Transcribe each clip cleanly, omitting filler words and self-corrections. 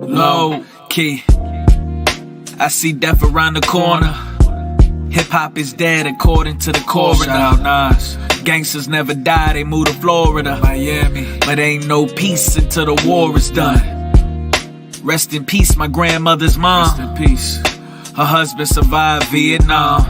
Low key, I see death around the corner. Hip hop is dead according to the coroner. Nas. Gangsters never die, they move to Florida, Miami. But ain't no peace until the war is done. Rest in peace, my grandmother's mom. Rest in peace. Her husband survived Vietnam.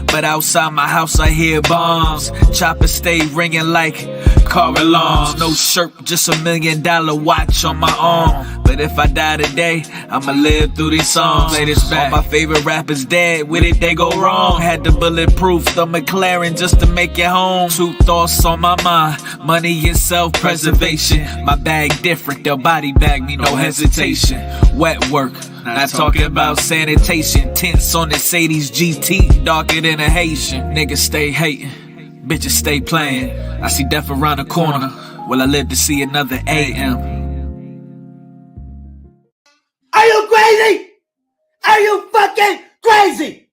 But outside my house I hear bombs. Choppers stay ringing like car alarms. No shirt, just $1 million watch on my arm. But if I die today, I'ma live through these songs. Play this back. All my favorite rappers dead, with it they go wrong. Had the bulletproof, the McLaren just to make it home. Two thoughts on my mind, money and self-preservation. My bag different, they'll body bag me, no hesitation. Wet work, not talking about sanitation. Tints on the Sadie's GT, darker than a Haitian. Niggas stay hating, bitches stay playing. I see death around the corner, will I live to see another AM? Are you crazy? Are you fucking crazy?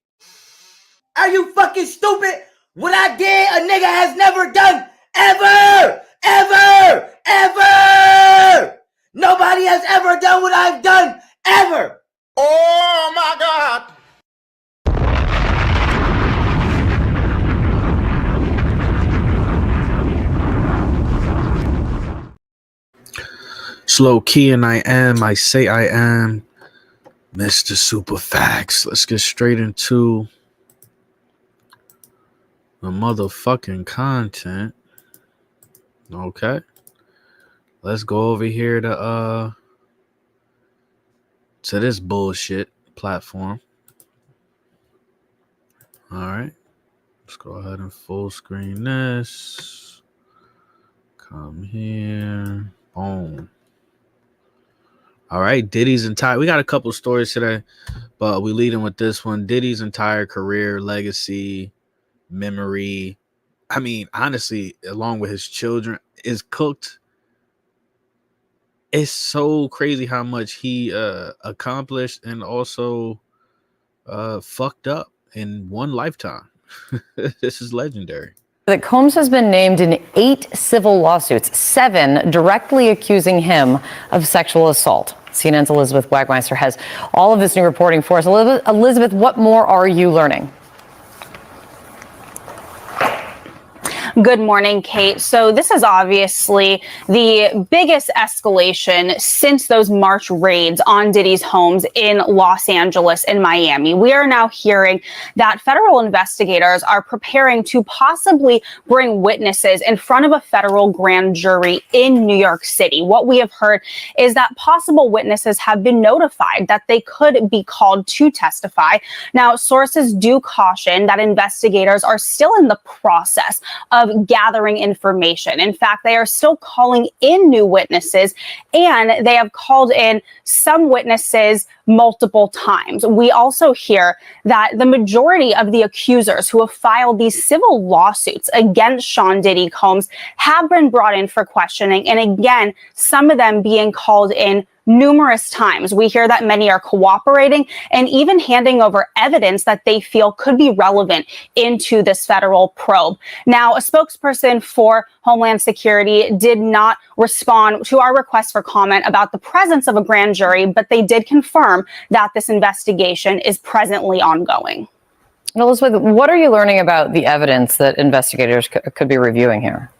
Are you fucking stupid? What I did, a nigga has never done ever, ever, ever. Nobody has ever done what I've done ever. Oh my God. Slow key, and I say I am Mr. Super Facts. Let's get straight into the motherfucking content. Okay. Let's go over here to this bullshit platform. All right. Let's go ahead and full screen this. Come here. Boom. All right, Diddy's entire... We got a couple stories today, but we lead in with this one. Diddy's entire career, legacy, memory, I mean, honestly, along with his children, is cooked. It's so crazy how much he accomplished and also fucked up in one lifetime. This is legendary. That Combs has been named in 8 civil lawsuits, 7 directly accusing him of sexual assault. CNN's Elizabeth Wagmeister has all of this new reporting for us. Elizabeth, what more are you learning? Good morning, Kate. So this is obviously the biggest escalation since those March raids on Diddy's homes in Los Angeles and Miami. We are now hearing that federal investigators are preparing to possibly bring witnesses in front of a federal grand jury in New York City. What we have heard is that possible witnesses have been notified that they could be called to testify. Now, sources do caution that investigators are still in the process of gathering information. In fact, they are still calling in new witnesses, and they have called in some witnesses multiple times. We also hear that the majority of the accusers who have filed these civil lawsuits against Sean Diddy Combs have been brought in for questioning, and again, some of them being called in numerous times. We hear that many are cooperating and even handing over evidence that they feel could be relevant into this federal probe. Now, a spokesperson for Homeland Security did not respond to our request for comment about the presence of a grand jury, but they did confirm that this investigation is presently ongoing. And Elizabeth, what are you learning about the evidence that investigators could be reviewing here?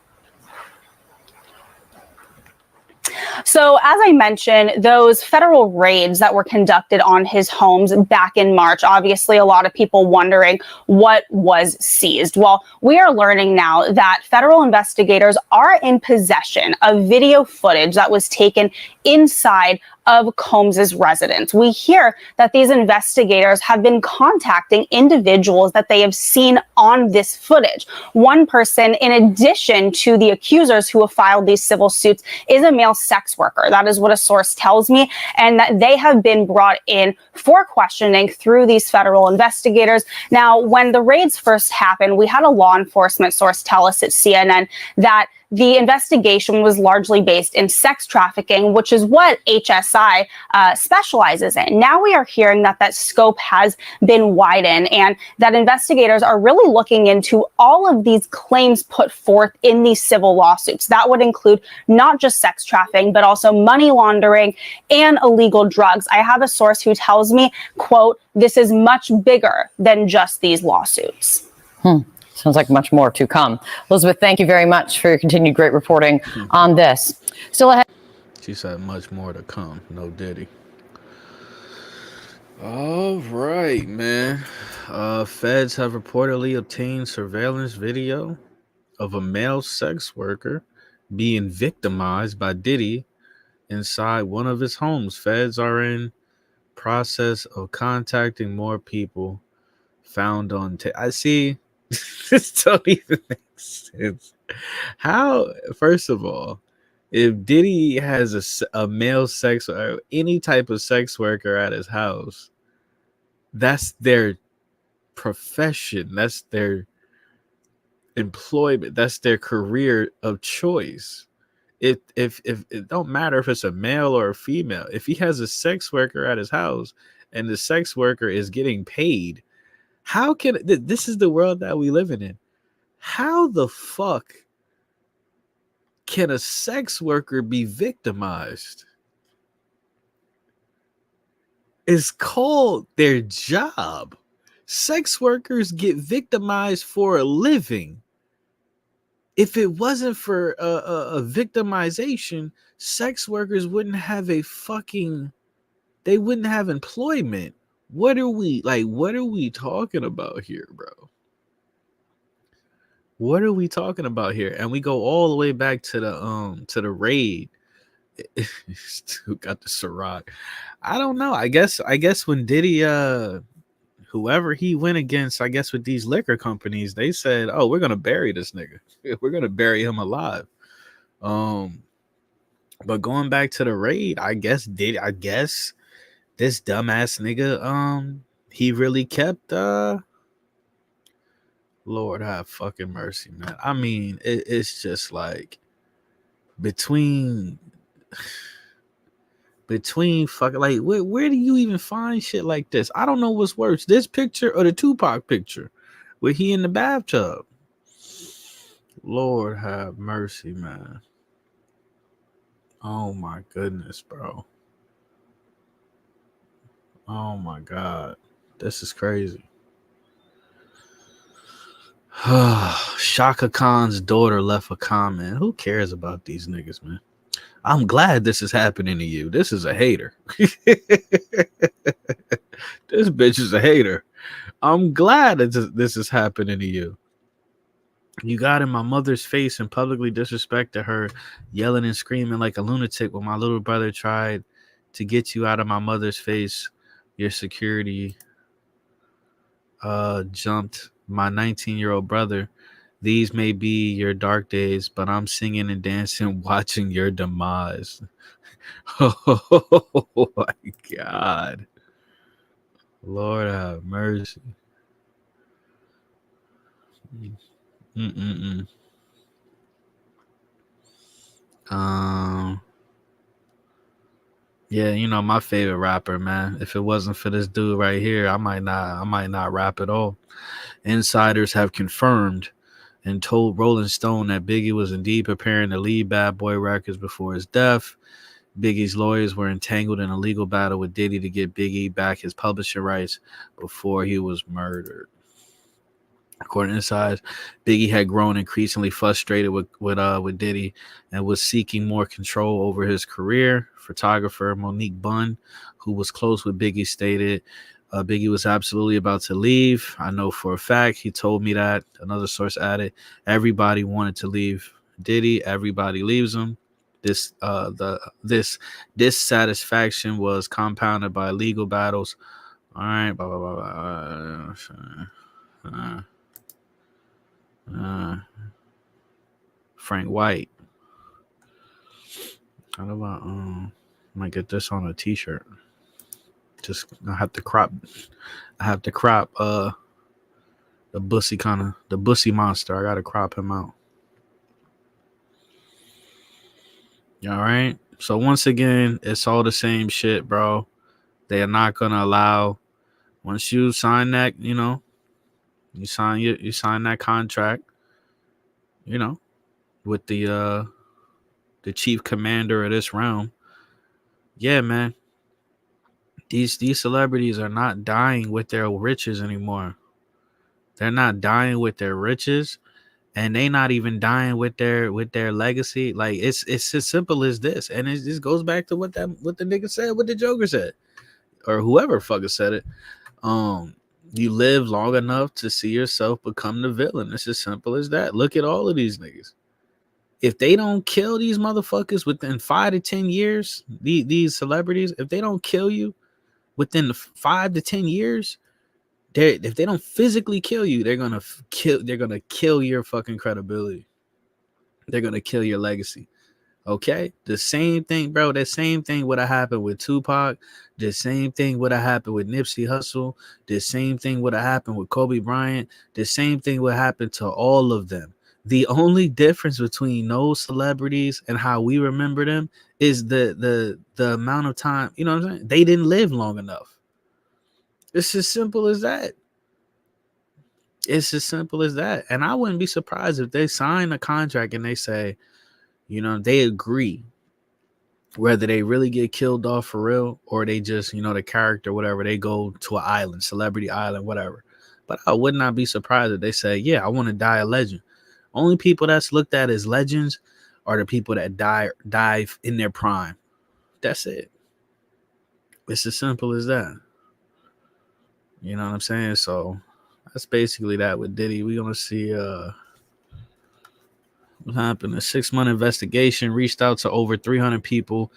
So, as I mentioned, those federal raids that were conducted on his homes back in March, obviously a lot of people wondering what was seized. Well, we are learning now that federal investigators are in possession of video footage that was taken inside of Combs's residence. We hear that these investigators have been contacting individuals that they have seen on this footage. One person, in addition to the accusers who have filed these civil suits, is a male sex worker. That is what a source tells me, and that they have been brought in for questioning through these federal investigators. Now, when the raids first happened, we had a law enforcement source tell us at CNN that the investigation was largely based in sex trafficking, which is what HSI specializes in. Now we are hearing that scope has been widened and that investigators are really looking into all of these claims put forth in these civil lawsuits. That would include not just sex trafficking, but also money laundering and illegal drugs. I have a source who tells me, quote, "This is much bigger than just these lawsuits." Sounds like much more to come. Elizabeth, thank you very much for your continued great reporting on this. Still ahead. She said much more to come. No Diddy. All right, man. Feds have reportedly obtained surveillance video of a male sex worker being victimized by Diddy inside one of his homes. Feds are in process of contacting more people found on I see. This don't even make sense. How, first of all, if Diddy has a male sex or any type of sex worker at his house, that's their profession, that's their employment, that's their career of choice. If it don't matter if it's a male or a female, if he has a sex worker at his house and the sex worker is getting paid, how can this is the world that we live in? How the fuck can a sex worker be victimized? It's called their job. Sex workers get victimized for a living. If it wasn't for a victimization, sex workers wouldn't have they wouldn't have employment. What are we talking about here, bro? What are we talking about here? And we go all the way back to the raid. Who got the Ciroc? I don't know. I guess when Diddy whoever he went against, I guess with these liquor companies, they said, "Oh, we're gonna bury this nigga. We're gonna bury him alive." But going back to the raid, I guess this dumbass nigga, he really kept Lord have fucking mercy, man. I mean, it's just like between fucking, like, where do you even find shit like this? I don't know what's worse, this picture or the Tupac picture where he in the bathtub. Lord have mercy, man. Oh my goodness, bro. Oh my God. This is crazy. Shaka Khan's daughter left a comment. Who cares about these niggas, man? I'm glad this is happening to you. This is a hater. This bitch is a hater. I'm glad this is happening to you. You got in my mother's face and publicly disrespected her, yelling and screaming like a lunatic when my little brother tried to get you out of my mother's face. Your security jumped my 19-year-old brother. These may be your dark days, but I'm singing and dancing, watching your demise. Oh my God. Lord have mercy. Yeah, you know, my favorite rapper, man. If it wasn't for this dude right here, I might not rap at all. Insiders have confirmed and told Rolling Stone that Biggie was indeed preparing to leave Bad Boy Records before his death. Biggie's lawyers were entangled in a legal battle with Diddy to get Biggie back his publishing rights before he was murdered. According to insiders, Biggie had grown increasingly frustrated with Diddy and was seeking more control over his career. Photographer Monique Bunn, who was close with Biggie, stated Biggie was absolutely about to leave. I know for a fact. He told me that. Another source added, everybody wanted to leave Diddy. Everybody leaves him. This dissatisfaction was compounded by legal battles. All right, blah blah blah blah. Frank White. How about might get this on a t-shirt. Just I have to crop the bussy monster. I gotta crop him out. All right. So once again, it's all the same shit, bro. They are not gonna allow. Once you sign that, you sign that contract, with the chief commander of this realm. Yeah, man. These celebrities are not dying with their riches anymore. They're not dying with their riches, and they not even dying with their legacy. Like it's as simple as this, and it just goes back to what the nigga said, what the Joker said, or whoever fucker said it. You live long enough to see yourself become the villain. It's as simple as that. Look at all of these niggas. If they don't kill these motherfuckers within 5 to 10 years, these celebrities, if they don't kill you within the 5 to 10 years, if they don't physically kill you, they're gonna kill your fucking credibility. They're gonna kill your legacy. Okay, the same thing, bro. The same thing would have happened with Tupac. The same thing would have happened with Nipsey Hussle. The same thing would have happened with Kobe Bryant. The same thing would happen to all of them. The only difference between those celebrities and how we remember them is the amount of time. You know what I'm saying? They didn't live long enough. It's as simple as that. It's as simple as that. And I wouldn't be surprised if they sign a contract and they say, they agree whether they really get killed off for real or they just, the character, whatever, they go to an island, celebrity island, whatever. But I would not be surprised if they say, yeah, I want to die a legend. Only people that's looked at as legends are the people that die in their prime. That's it. It's as simple as that. You know what I'm saying? So that's basically that with Diddy. We're going to see what happened. A 6-month investigation reached out to over 300 people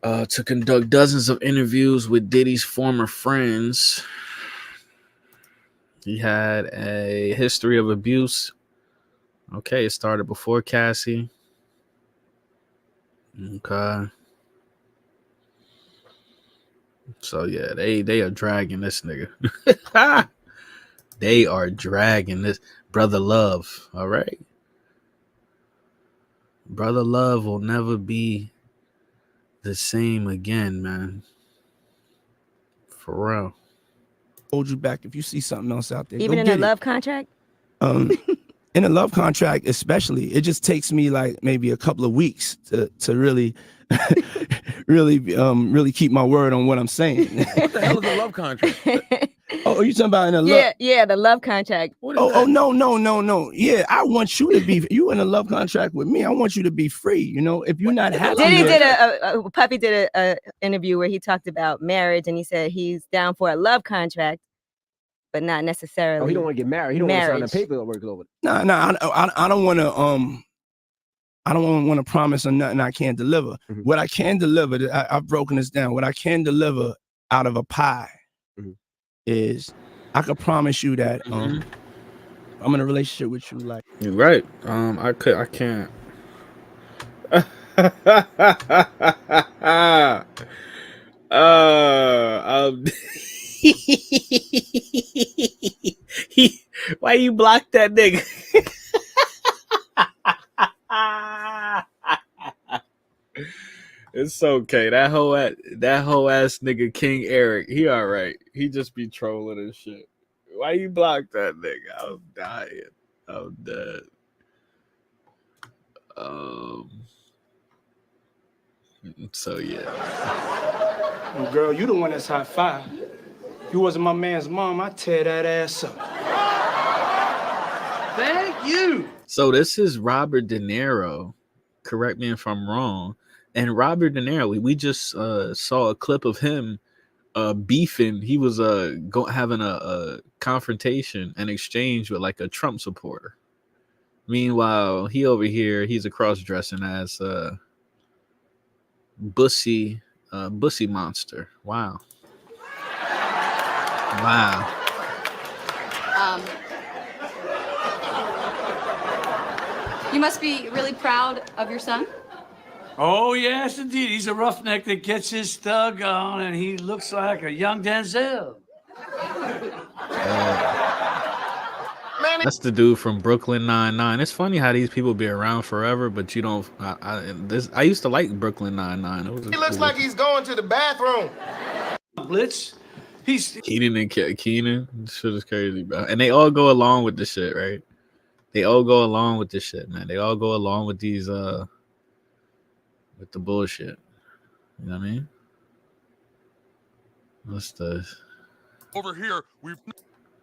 to conduct dozens of interviews with Diddy's former friends. He had a history of abuse. Okay, it started before Cassie. Okay. So yeah, they are dragging this nigga. They are dragging this Brother Love. All right. Brother Love will never be the same again, man. For real. Hold you back if you see something else out there. Even go in get a love contract? In a love contract, especially, it just takes me like maybe a couple of weeks to really, really keep my word on what I'm saying. What the hell is a love contract? Oh, are you talking about in a love? Yeah, the love contract. Oh, no. Yeah, I want you to be. You in a love contract with me? I want you to be free. If you're not happy. Diddy did Puppy did a interview where he talked about marriage, and he said he's down for a love contract, but not necessarily. Oh, he don't want to get married. He don't want to sign the paperwork over. No, I don't want to. I don't want to promise on nothing I can't deliver. Mm-hmm. What I can deliver, I've broken this down. What I can deliver out of a pie is, I could promise you that I'm in a relationship with you. Like you're right. I can't. Why you block that nigga? It's okay. That whole ass nigga King Eric, he all right. He just be trolling and shit. Why you block that nigga? I'm dying. I'm dead. So yeah. Well, girl, you the one that's hot fire. If you wasn't my man's mom, I'd tear that ass up. Thank you. So this is Robert De Niro. Correct me if I'm wrong. And Robert De Niro, we just saw a clip of him beefing. He was having a confrontation, an exchange with like a Trump supporter. Meanwhile, he over here, he's a cross-dressing as bussy monster. Wow. You must be really proud of your son. Oh, yes, indeed. He's a roughneck that gets his thug on, and he looks like a young Denzel. Man, That's the dude from Brooklyn Nine-Nine. It's funny how these people be around forever, but you don't. I used to like Brooklyn Nine-Nine. He looks like he's going to the bathroom. Blitz. He's Keenan and Keenan. This shit is crazy, bro. And they all go along with the shit, right? They all go along with this shit, man. They all go along with these with the bullshit. You know what I mean? What's the over here?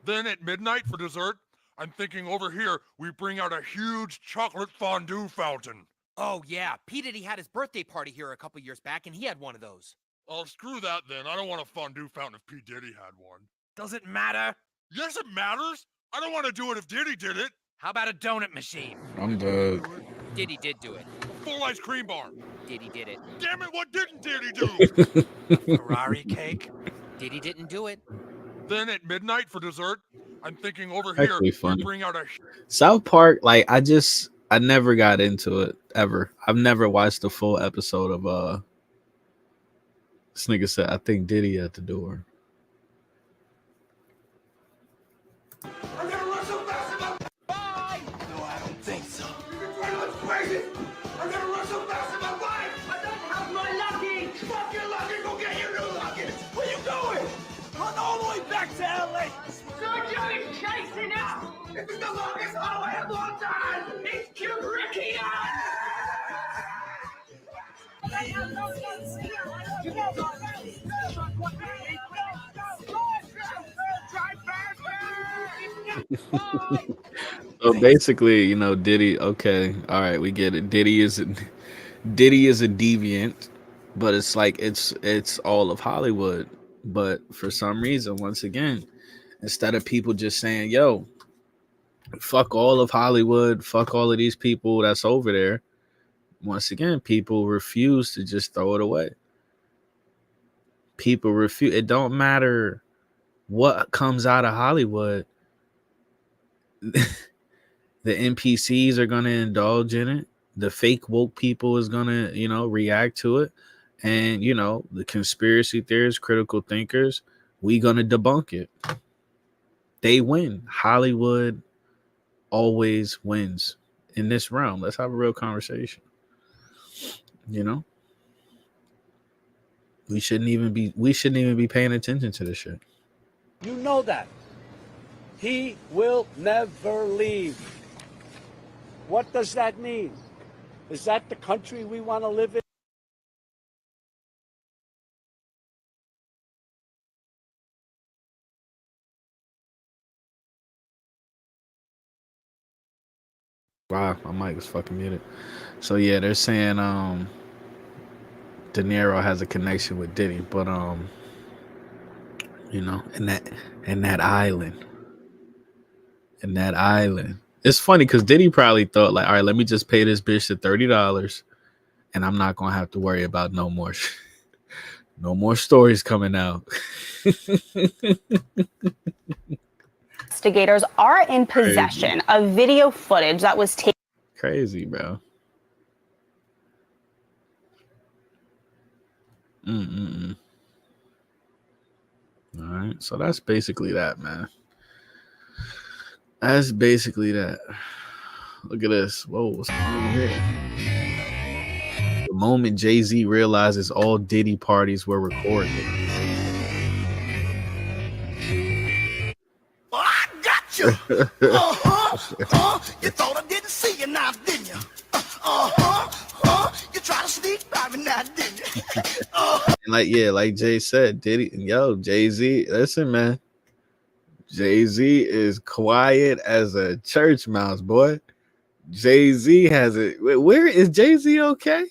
Then at midnight for dessert, I'm thinking over here we bring out a huge chocolate fondue fountain. Oh yeah, P. Diddy had his birthday party here a couple years back, and he had one of those. Oh, screw that then. I don't want a fondue fountain if P. Diddy had one. Does it matter? Yes, it matters. I don't want to do it if Diddy did it. How about a donut machine? I'm dead. Diddy did do it. A full ice cream bar. Diddy did it. Damn it, what didn't Diddy do? Ferrari cake? Diddy didn't do it. Then at midnight for dessert, I'm thinking over Actually here funny. we bring out a South Park, like I never got into it ever. I've never watched a full episode of this nigga said I think Diddy at the door. I'm gonna run so fast in my bye. No, I don't think so. You're trying to look crazy. I'm gonna run so fast in my life. I don't have my luggage. Fuck your luggage. Go get your new luggage. Where you going? Run all the way back to LA. Sergio is chasing us. This is the longest hallway of all time. It's Kubrickian. So basically, you know, Diddy. Okay, all right, we get it. Diddy is a deviant, but it's like it's all of Hollywood. But for some reason, once again, instead of people just saying, "Yo, fuck all of Hollywood, fuck all of these people that's over there," once again, people refuse to just throw it away. People refuse. It don't matter what comes out of Hollywood. The NPCs are going to indulge in it. The fake woke people is going to, you know, react to it. And, you know, the conspiracy theorists, critical thinkers, we going to debunk it. They win. Hollywood always wins in this realm. Let's have a real conversation. You know? We shouldn't even be paying attention to this shit. You know that. He will never leave. What does that mean? Is that the country we want to live in? Wow, my mic was fucking muted. So yeah, they're saying De Niro has a connection with Diddy, but you know, in that island. It's funny because Diddy probably thought like, all right, let me just pay this bitch the $30 and I'm not gonna have to worry about no more stories coming out. Investigators are in possession of video footage that was taken. Crazy, bro. All right, so that's basically that, man. That's basically that. Look at this. Whoa, what's going on here? The moment Jay-Z realizes all Diddy parties were recorded. Oh, I got you. You thought I didn't see you now, didn't you? You tried to sneak by me now, didn't you? And like Jay said, Jay-Z, listen, man. Jay-Z is quiet as a church mouse, boy. Jay-Z has it. Where is Jay-Z okay?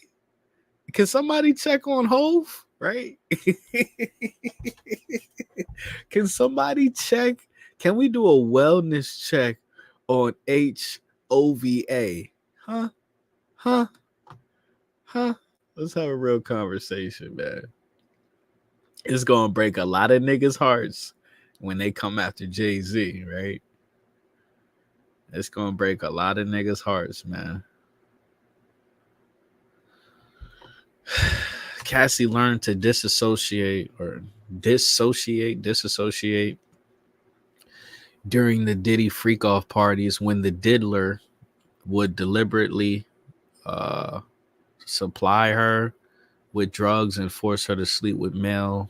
Can somebody check on Hove? Right? Can somebody check? Can we do a wellness check on HOVA? Huh? Let's have a real conversation, man. It's gonna break a lot of niggas' hearts when they come after Jay-Z, right? It's gonna break a lot of niggas' hearts, man. Cassie learned to disassociate. during the Diddy freak off parties when the diddler would deliberately supply her with drugs and force her to sleep with male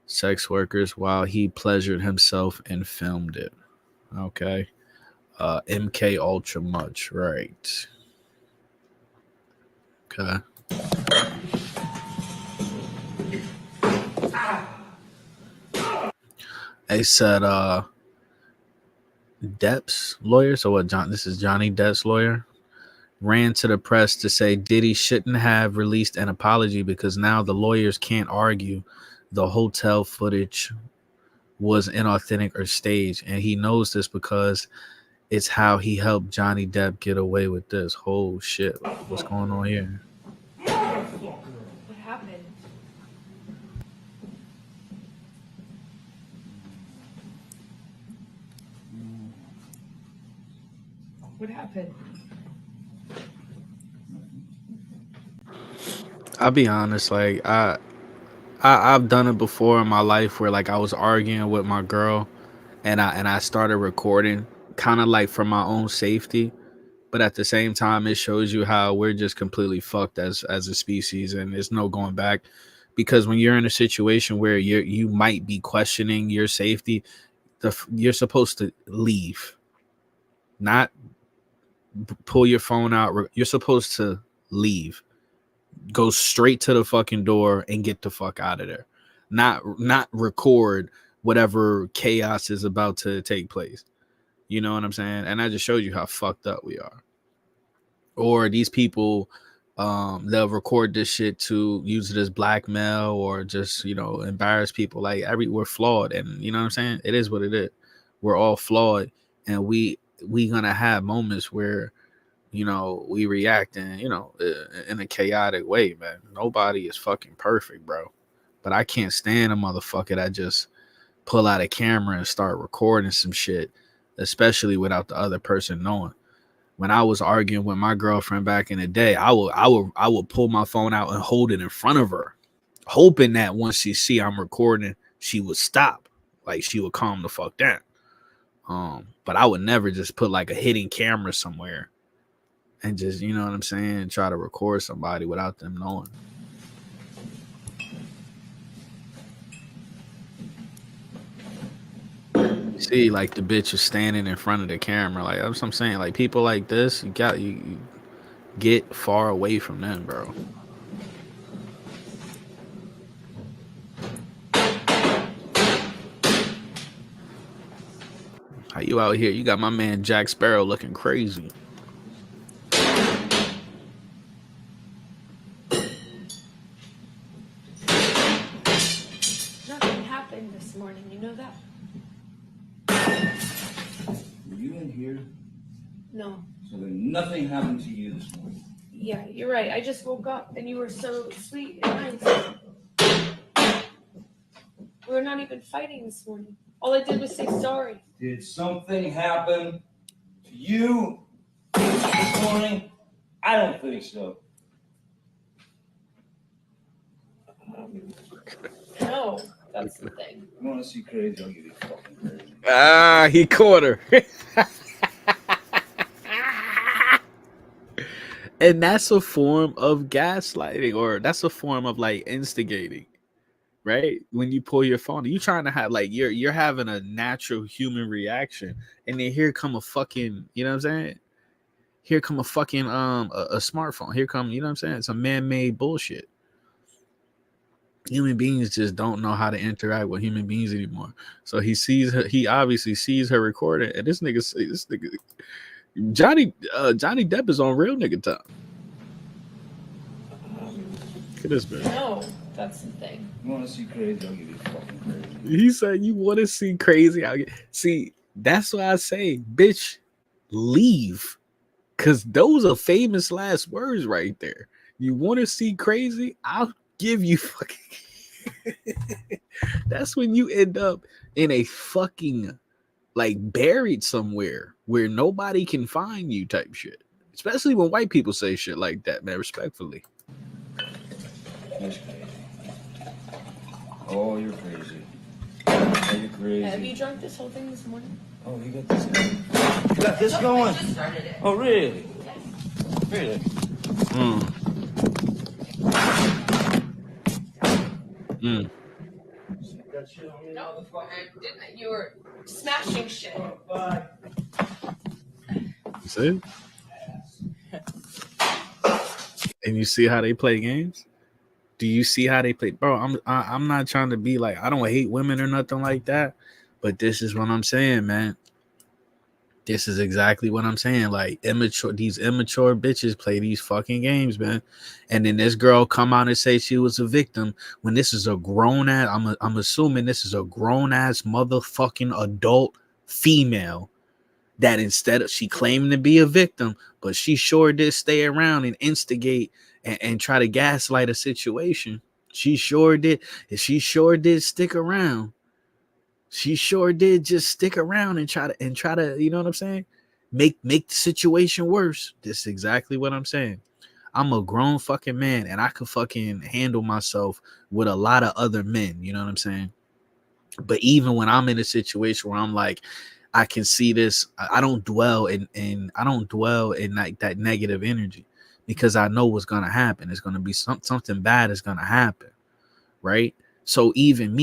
sex workers while he pleasured himself and filmed it. Okay. MK Ultra much, right. Okay. They said Depp's lawyer, so what this is Johnny Depp's lawyer, ran to the press to say Diddy shouldn't have released an apology because now the lawyers can't argue the hotel footage was inauthentic or staged, and he knows this because it's how he helped Johnny Depp get away with this. Oh shit, what's going on here? What happened? What happened? I'll be honest, like I've done it before in my life where like I was arguing with my girl and I started recording kind of like for my own safety, but at the same time it shows you how we're just completely fucked as a species and there's no going back, because when you're in a situation where you might be questioning your safety, you're supposed to leave, not pull your phone out. You're supposed to leave, go straight to the fucking door and get the fuck out of there, not record whatever chaos is about to take place. You know what I'm saying? And I just showed you how fucked up we are. Or these people, they'll record this shit to use it as blackmail or just, you know, embarrass people. Like we're flawed, and you know what I'm saying? It is what it is. We're all flawed, and we gonna have moments where, you know, we react in, you know, in a chaotic way, man. Nobody is fucking perfect, bro. But I can't stand a motherfucker that just pull out a camera and start recording some shit, especially without the other person knowing. When I was arguing with my girlfriend back in the day, I would pull my phone out and hold it in front of her, hoping that once she see I'm recording, she would stop. Like she would calm the fuck down. But I would never just put like a hidden camera somewhere and just, you know what I'm saying, try to record somebody without them knowing. See, like the bitch is standing in front of the camera. Like that's what I'm saying. Like people like this, you get far away from them, bro. How you out here? You got my man Jack Sparrow looking crazy. Nothing happened this morning, you know that? Were you in here? No. So then nothing happened to you this morning. Yeah, you're right. I just woke up and you were so sweet and nice. We were not even fighting this morning. All I did was say sorry. Did something happen to you this morning? I don't think so. No, that's the thing. You want to see crazy? I'll give you fucking crazy. Ah, he caught her. And that's a form of gaslighting, or that's a form of like instigating, right? When you pull your phone, you trying to have like you're having a natural human reaction, and then here come a fucking, you know what I'm saying? Here come a fucking a smartphone. Here come, you know what I'm saying? It's a man-made bullshit. Human beings just don't know how to interact with human beings anymore. So he sees her, he obviously sees her recording, and this nigga Johnny Depp is on real nigga time. Look at this man. No, that's the thing. You want to see crazy? I'll give you fucking crazy. He said, "You want to see crazy?" See, that's why I say, bitch, leave, cause those are famous last words right there. You want to see crazy? I'll give you fucking. That's when you end up in a fucking like buried somewhere where nobody can find you type shit. Especially when white people say shit like that, man, respectfully. That's crazy. Oh, you're crazy. Oh, you're crazy. Have you drunk this whole thing this morning? Oh, you got this going? You got this going? I just started it. Oh, really? Really? No, I didn't. You were smashing shit. You see? And you see how they play games? Do you see how they play? Bro, I'm not trying to be like, I don't hate women or nothing like that, but this is what I'm saying, man. This is exactly what I'm saying. Like, these immature bitches play these fucking games, man. And then this girl come out and say she was a victim when this is a grown ass. I'm assuming this is a grown ass motherfucking adult female that instead of she claiming to be a victim, but she sure did stay around and instigate and try to gaslight a situation. She sure did. And she sure did stick around. She sure did just stick around and try to, you know what I'm saying? Make the situation worse. This is exactly what I'm saying. I'm a grown fucking man and I could fucking handle myself with a lot of other men, you know what I'm saying? But even when I'm in a situation where I'm like, I can see this, I don't dwell in that negative energy because I know what's gonna happen. It's gonna be something bad is gonna happen, right? So even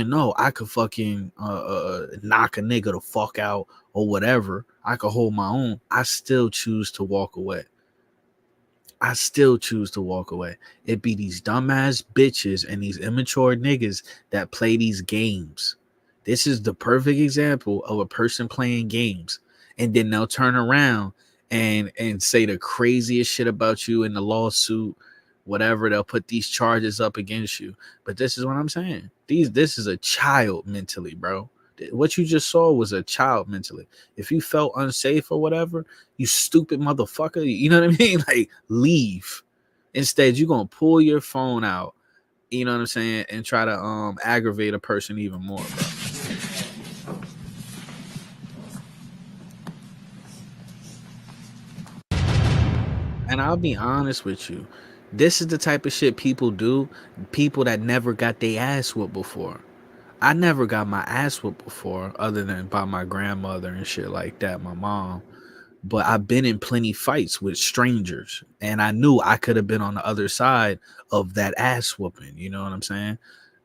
though I could fucking knock a nigga the fuck out or whatever, I could hold my own, I still choose to walk away. It be these dumbass bitches and these immature niggas that play these games. This is the perfect example of a person playing games. And then they'll turn around and say the craziest shit about you in the lawsuit, whatever. They'll put these charges up against you. But this is what I'm saying. This is a child mentally, bro. What you just saw was a child mentally. If you felt unsafe or whatever, you stupid motherfucker, you know what I mean? Like, leave. Instead, you're gonna pull your phone out, you know what I'm saying, and try to aggravate a person even more, bro. And I'll be honest with you. This is the type of shit people do. People that never got their ass whooped before. I never got my ass whooped before, other than by my grandmother and shit like that, my mom. But I've been in plenty fights with strangers, and I knew I could have been on the other side of that ass whooping. You know what I'm saying?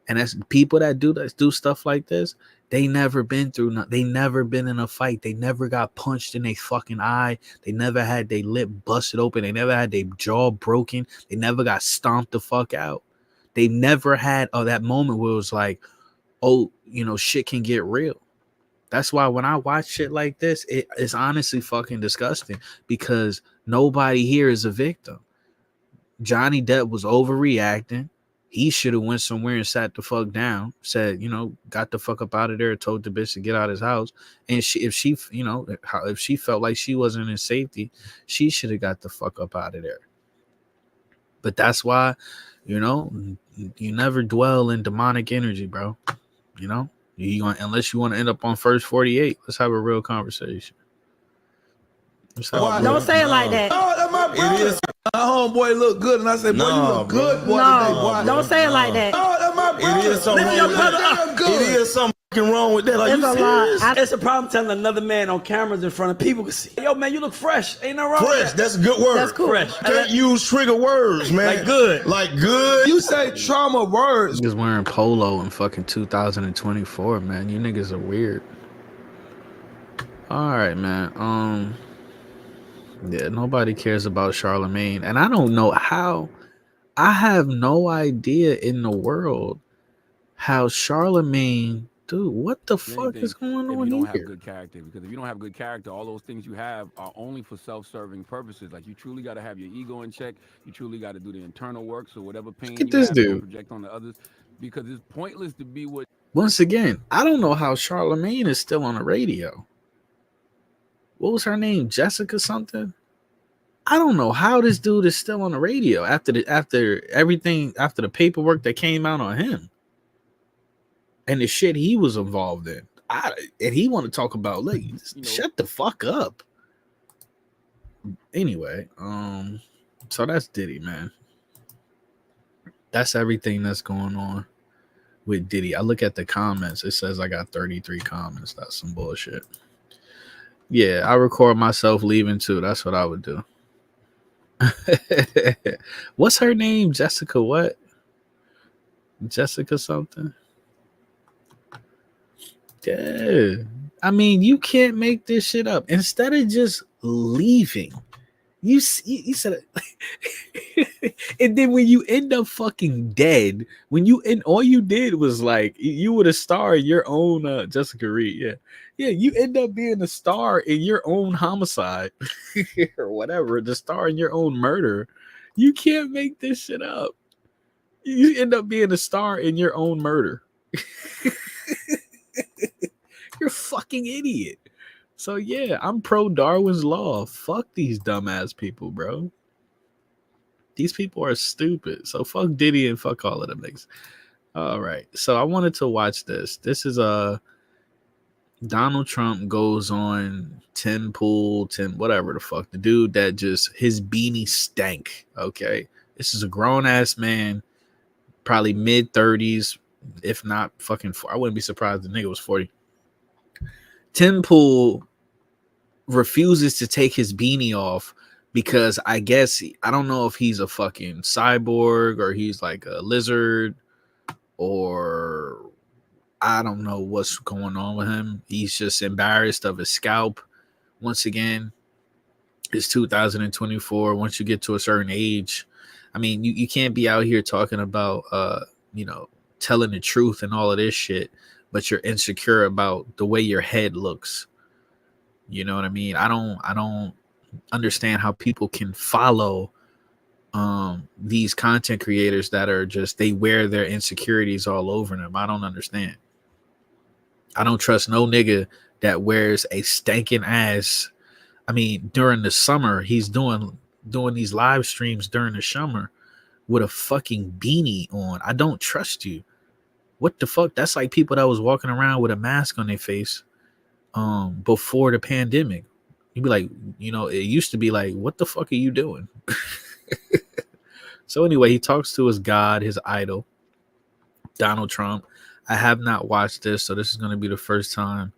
And that's people that do stuff like this. They never been in a fight. They never got punched in their fucking eye. They never had their lip busted open. They never had their jaw broken. They never got stomped the fuck out. They never had that moment where it was like, oh, you know, shit can get real. That's why when I watch shit like this, it's honestly fucking disgusting because nobody here is a victim. Johnny Depp was overreacting. He should have went somewhere and sat the fuck down, said, you know, got the fuck up out of there, told the bitch to get out of his house. And if she felt like she wasn't in safety, she should have got the fuck up out of there. But that's why, you know, you never dwell in demonic energy, bro. You know, unless you want to end up on First 48. Let's have a real conversation. Don't say it like that. No, that's my brother. It is. My homeboy look good, and I said, boy, you look good, boy. No, don't say it like that. No, that's my brother. It is something wrong with that. It is something wrong with that. Are you serious? It's a problem telling another man on cameras in front of people to see. Yo, man, you look fresh. Ain't no wrong Fresh, with that. that's a good word. That's cool. Fresh. Can't use trigger words, man. Like good. Like good. You say trauma words. Niggas wearing polo in fucking 2024, man. You niggas are weird. All right, man. Yeah, nobody cares about Charlemagne. And I don't know how. I have no idea in the world how Charlemagne, dude, what the fuck is going on here? If you don't have good character, because if you don't have good character, all those things you have are only for self-serving purposes. Like, you truly got to have your ego in check. You truly got to do the internal work. So whatever pain you have, don't project on the others, because it's pointless to be what. Once again, I don't know how Charlemagne is still on the radio. What was her name? Jessica something? I don't know how this dude is still on the radio after the paperwork that came out on him and the shit he was involved in. And he want to talk about, like, shut the fuck up. Anyway, so that's Diddy, man. That's everything that's going on. with Diddy. I look at the comments. It says I got 33 comments. That's some bullshit. Yeah, I record myself leaving too. That's what I would do. What's her name? Jessica what? Jessica something? Yeah. I mean, you can't make this shit up. Instead of just leaving, you said it. And then when you end up fucking dead, all you did was like you would have starred your own Jessica Reed, yeah, you end up being a star in your own homicide or whatever, the star in your own murder. You can't make this shit up. You end up being a star in your own murder. You're a fucking idiot. So yeah, I'm pro Darwin's law. Fuck these dumbass people, bro. These people are stupid. So fuck Diddy and fuck all of them niggas. All right. So I wanted to watch this. This is Donald Trump goes on Tim Pool, whatever the fuck. The dude that just his beanie stank. Okay. This is a grown ass man, probably mid 30s, if not fucking 40. I wouldn't be surprised the nigga was 40. Tim Pool refuses to take his beanie off because I guess I don't know if he's a fucking cyborg or he's like a lizard or I don't know what's going on with him. He's just embarrassed of his scalp. Once again, it's 2024. Once you get to a certain age, I mean, you can't be out here talking about telling the truth and all of this shit, but you're insecure about the way your head looks. You know what I mean? I don't understand how people can follow these content creators that are just they wear their insecurities all over them. I don't understand. I don't trust no nigga that wears a stankin' ass. I mean, during the summer, he's doing these live streams during the summer with a fucking beanie on. I don't trust you. What the fuck? That's like people that was walking around with a mask on their face before the pandemic. You'd be like, it used to be like, what the fuck are you doing? So anyway, he talks to his god, his idol, Donald Trump. I have not watched this, so this is going to be the first time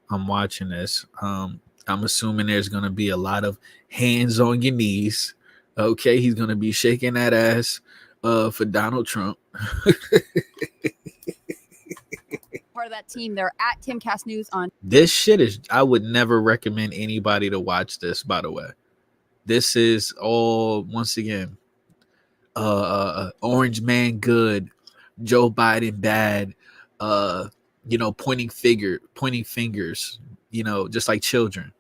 I'm watching this. I'm assuming there's going to be a lot of hands on your knees. Okay, he's going to be shaking that ass for Donald Trump. Part of that team. They're at Timcast News on. This shit is, I would never recommend anybody to watch this, by the way. This is all, once again, Orange Man good, Joe Biden bad, pointing fingers, just like children.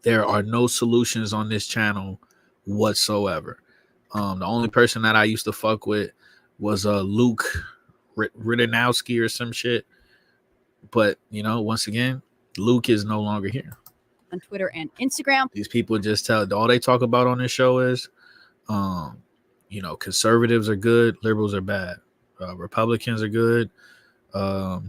There are no solutions on this channel whatsoever. The only person that I used to fuck with was Luke Ridanowski or some shit. But, once again, Luke is no longer here. On Twitter and Instagram. These people just all they talk about on this show is, conservatives are good, liberals are bad. Republicans are good,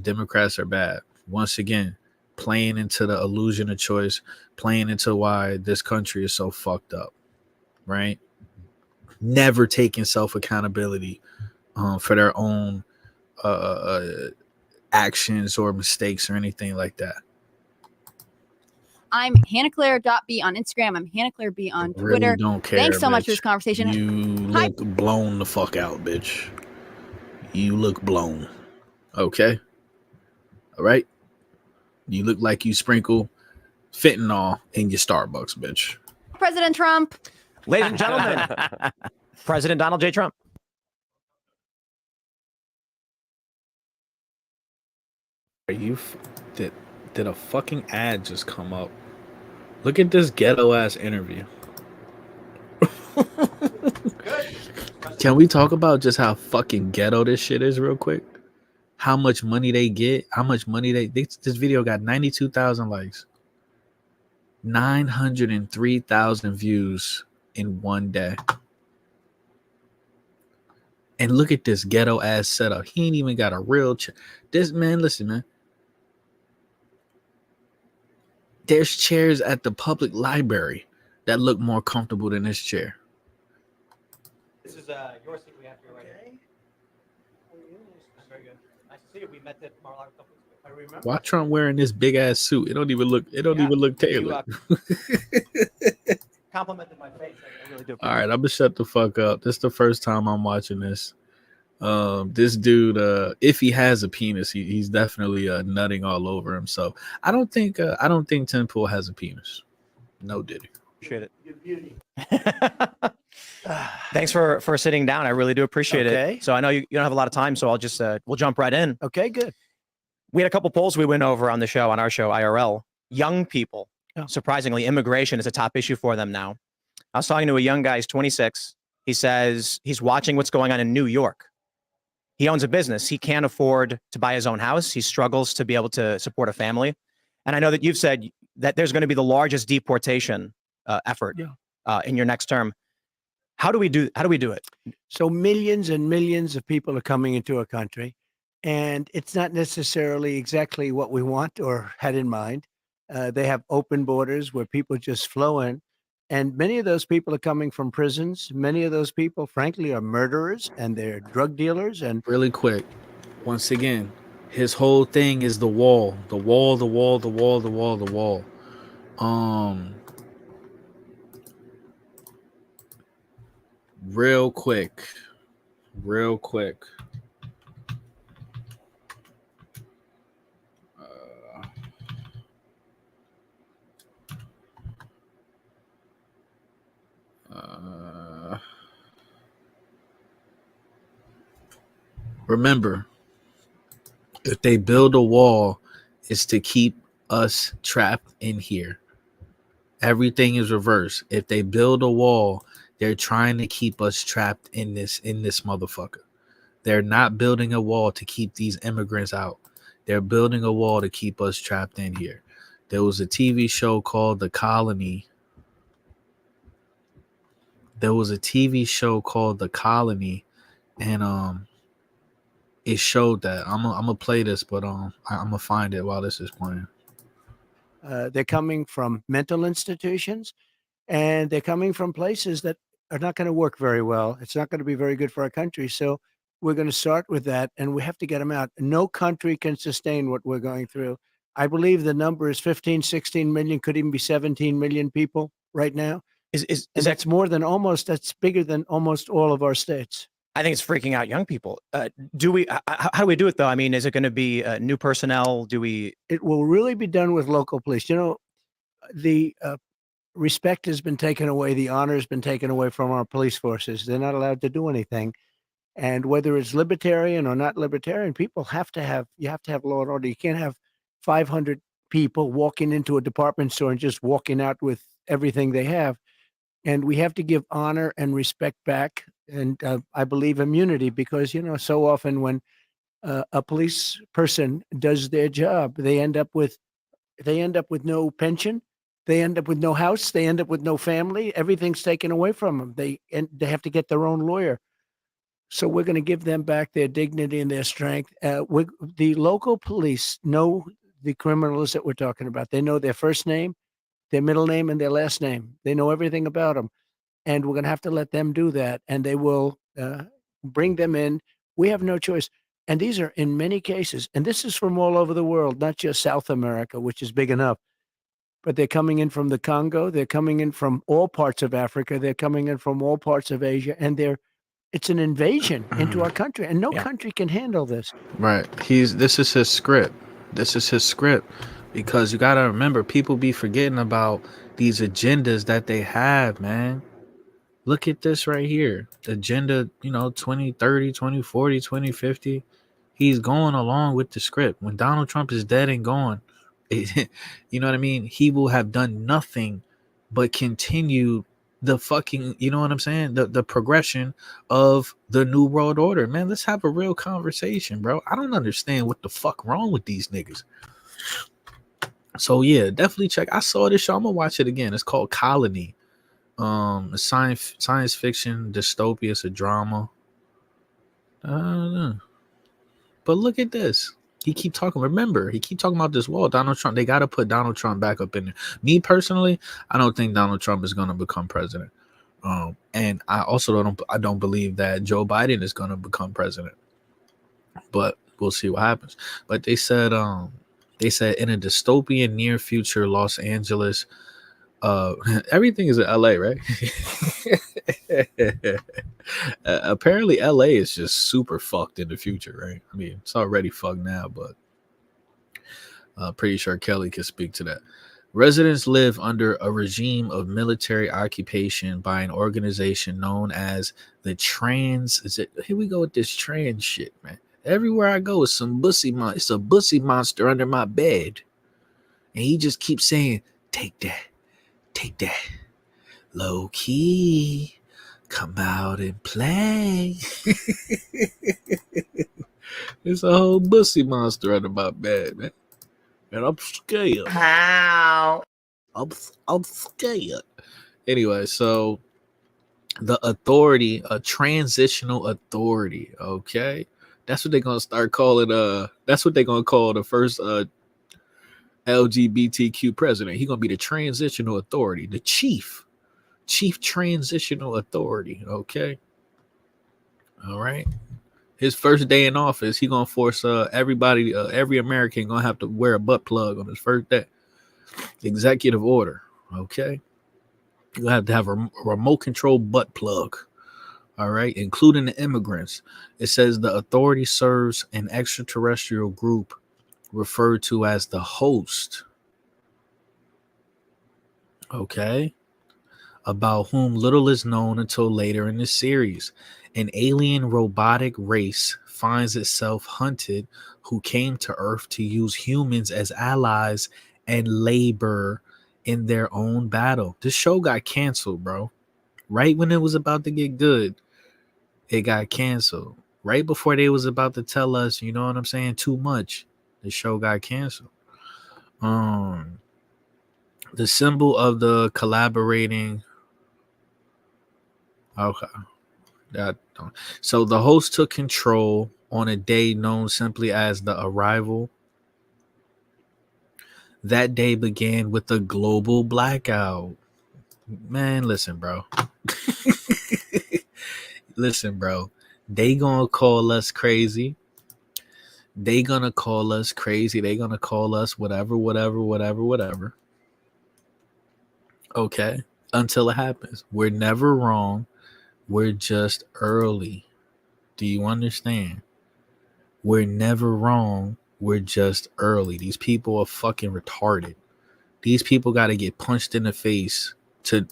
Democrats are bad. Once again, playing into the illusion of choice, playing into why this country is so fucked up, right? Never taking self-accountability for their own actions or mistakes or anything like that. I'm HannahClaire.B on Instagram. I'm HannahClaire.B on Twitter. Really don't care. Thanks so much bitch. for this conversation. You look blown the fuck out, bitch. You look blown. Okay? All right? You look like you sprinkle fentanyl in your Starbucks, bitch. President Trump. Ladies and gentlemen, President Donald J. Trump. Are you did a fucking ad just come up? Look at this ghetto ass interview. Can we talk about just how fucking ghetto this shit is real quick? How much money they get? How much money this video got 92,000 likes. 903,000 views in one day. And look at this ghetto ass setup. He ain't even got a real this man, listen, man. There's chairs at the public library that look more comfortable than this chair. This is your seat. We have to go right here. Very good. Nice to see you. We met at Mar-a-Lago a couple weeks ago. I remember. Why Trump wearing this big ass suit? It don't even look. It don't even look tailored. Complimented my face. I really do. All right, I'm gonna shut the fuck up. This is the first time I'm watching this. This dude, if he has a penis, he's definitely nutting all over himself. I don't think Tim Pool has a penis. No, Diddy. Appreciate it. Thanks for sitting down. I really do appreciate it. So I know you don't have a lot of time, so I'll just we'll jump right in. Okay, good. We had a couple polls we went over on our show IRL. Young people, surprisingly, immigration is a top issue for them now. I was talking to a young guy, he's 26. He says he's watching what's going on in New York. He owns a business. He can't afford to buy his own house. He struggles to be able to support a family. And I know that you've said that there's going to be the largest deportation effort in your next term. How do we do it? So millions and millions of people are coming into our country, and it's not necessarily exactly what we want or had in mind. They have open borders where people just flow in, and many of those people are coming from prisons. Many of those people, frankly, are murderers and they're drug dealers. And really quick, once again, his whole thing is the wall. Real quick. Remember, if they build a wall, it's to keep us trapped in here. Everything is reversed. If they build a wall, they're trying to keep us trapped in this motherfucker. They're not building a wall to keep these immigrants out. They're building a wall to keep us trapped in here. There was a TV show called The Colony. And it showed that. I'm gonna play this, but I'm gonna find it while this is playing. they're coming from mental institutions, and they're coming from places that are not going to work very well. It's not going to be very good for our country. So we're going to start with that, and we have to get them out. No country can sustain what we're going through. I believe the number is 15, 16 million, could even be 17 million people right now. Is that's more than that's bigger than almost all of our states. I think it's freaking out young people. How do we do it though? I mean, is it going to be new personnel? It will really be done with local police. You know, the respect has been taken away. The honor has been taken away from our police forces. They're not allowed to do anything. And whether it's libertarian or not libertarian, people you have to have law and order. You can't have 500 people walking into a department store and just walking out with everything they have. And we have to give honor and respect back. And I believe immunity, because, you know, so often when a police person does their job, they end up with no pension. They end up with no house. They end up with no family. Everything's taken away from them. They have to get their own lawyer. So we're going to give them back their dignity and their strength. The local police know the criminals that we're talking about. They know their first name, their middle name, and their last name. They know everything about them. And we're going to have to let them do that. And they will bring them in. We have no choice. And these are, in many cases, and this is from all over the world, not just South America, which is big enough, but they're coming in from the Congo. They're coming in from all parts of Africa. They're coming in from all parts of Asia. And it's an invasion into our country. And no country can handle this. Right. This is his script. Because you got to remember, people be forgetting about these agendas that they have, man. Look at this right here. Agenda, 2030, 2040, 2050. He's going along with the script. When Donald Trump is dead and gone, you know what I mean? He will have done nothing but continue the fucking, you know what I'm saying? The progression of the New World Order. Man, let's have a real conversation, bro. I don't understand what the fuck wrong with these niggas. So yeah, definitely check. I saw this show. I'm gonna watch it again. It's called Colony. Science fiction dystopia. It's a drama. I don't know. But look at this. He keep talking about this wall. Donald Trump. They got to put Donald Trump back up in there. Me personally, I don't think Donald Trump is going to become president. And I also don't believe that Joe Biden is going to become president. but we'll see what happens. But they said in a dystopian near future Los Angeles, everything is in LA, right? Apparently LA is just super fucked in the future, right? I mean, it's already fucked now, but pretty sure Kelly can speak to that. Residents live under a regime of military occupation by an organization known as the Here we go with this trans shit, man. Everywhere I go, it's it's a bussy monster under my bed, and he just keeps saying, "Take that, low key, come out and play." It's a whole bussy monster under my bed, man. And I'm scared. How? I'm scared. Anyway, so the authority, a transitional authority, okay? That's what they're gonna start calling that's what they're gonna call the first LGBTQ president. He's gonna be the transitional authority, the chief transitional authority, okay? All right. His first day in office, he gonna force everybody, every American gonna have to wear a butt plug on his first day. Executive order, okay? You have to have a remote control butt plug, all right, including the immigrants. It says the authority serves an extraterrestrial group referred to as the host, okay, about whom little is known until later in the series. An alien robotic race finds itself hunted who came to Earth to use humans as allies and labor in their own battle. This show got canceled, bro. Right when it was about to get good, it got canceled. Right before they was about to tell us, you know what I'm saying, too much, the show got canceled. The symbol of the collaborating. Okay. So the host took control on a day known simply as the arrival. That day began with a global blackout. Man, listen, bro. Listen, bro. They gonna call us crazy. They gonna call us crazy. They gonna call us whatever. Okay. Until it happens. We're never wrong. We're just early. Do you understand? We're never wrong. We're just early. These people are fucking retarded. These people got to get punched in the face to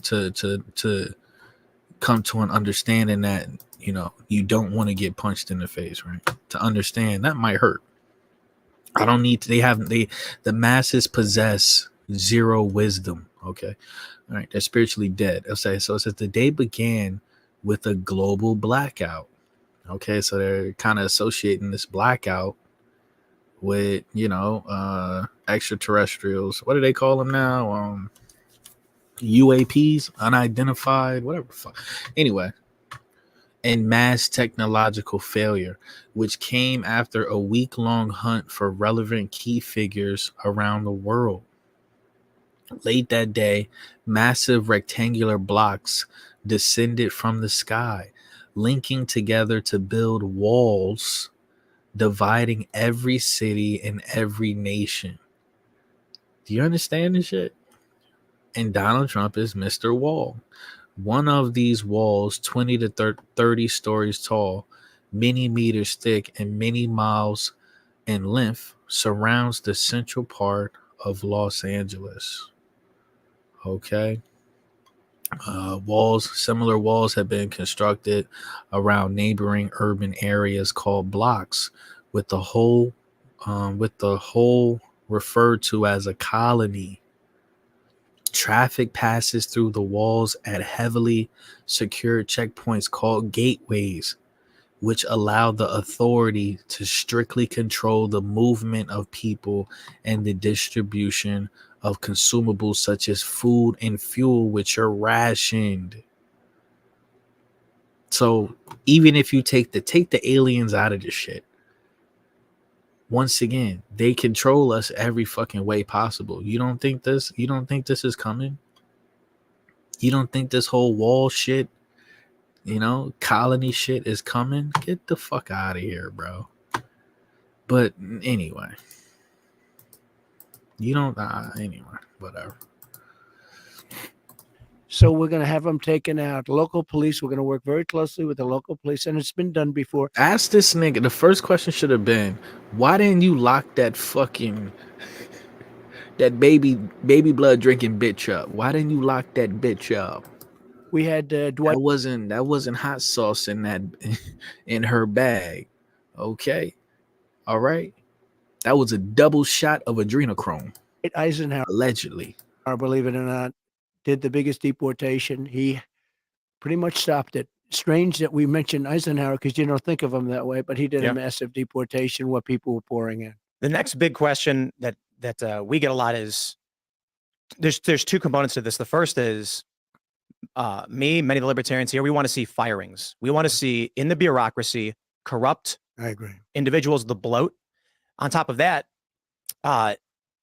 come to an understanding that, you know, you don't want to get punched in the face, right? To understand that might hurt. I don't need to, the masses possess zero wisdom. Okay. All right. They're spiritually dead. Okay. So it says the day began with a global blackout. Okay. So they're kind of associating this blackout with, you know, extraterrestrials. What do they call them now? UAPs, unidentified, whatever. Anyway, and mass technological failure, which came after a week-long hunt for relevant key figures around the world. Late that day, massive rectangular blocks descended from the sky, linking together to build walls dividing every city and every nation. Do you understand this shit? And Donald Trump is Mr. Wall. One of these walls, 20 to 30 stories tall, many meters thick, and many miles in length, surrounds the central part of Angeles. Okay. Similar walls have been constructed around neighboring urban areas called blocks, with the whole referred to as a colony. Traffic passes through the walls at heavily secured checkpoints called gateways, which allow the authority to strictly control the movement of people and the distribution of consumables such as food and fuel, which are rationed. So even if you take the aliens out of this shit, once again, they control us every fucking way possible. You don't think this is coming? You don't think this whole wall shit, you know, colony shit is coming? Get the fuck out of here, bro. But anyway, you don't. Anyway, whatever. So we're going to have them taken out. Local police, we're going to work very closely with the local police, and it's been done before. Ask this nigga. The first question should have been, why didn't you lock that fucking that baby blood drinking bitch up? Why didn't you lock that bitch up? We had Dwight. That wasn't hot sauce in that in her bag. Okay, all right. That was a double shot of adrenochrome. Eisenhower, allegedly, believe it or not, did the biggest deportation. He pretty much stopped it. Strange that we mentioned Eisenhower because you don't think of him that way, but he did Yeah. a massive deportation where people were pouring in. The next big question that we get a lot is there's two components to this. The first is many of the libertarians here, we want to see firings. We want to see in the bureaucracy corrupt I agree. individuals, the bloat. On top of that,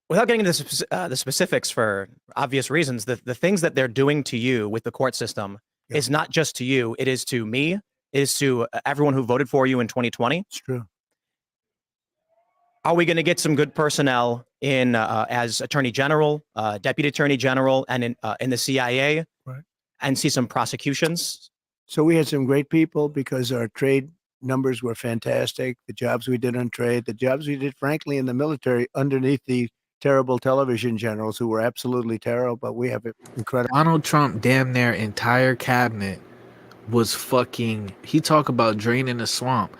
without getting into the specifics for obvious reasons, the things that they're doing to you with the court system is not just to you. It is to me. It is to everyone who voted for you in 2020. It's true. Are we going to get some good personnel in as Attorney General, Deputy Attorney General, and in the CIA, right, and see some prosecutions? So we had some great people because our trade numbers were fantastic. The jobs we did on trade, the jobs we did, frankly, in the military underneath the terrible television generals who were absolutely terrible, but we have incredible. Donald Trump, damn near entire cabinet was fucking. He talk about draining the swamp.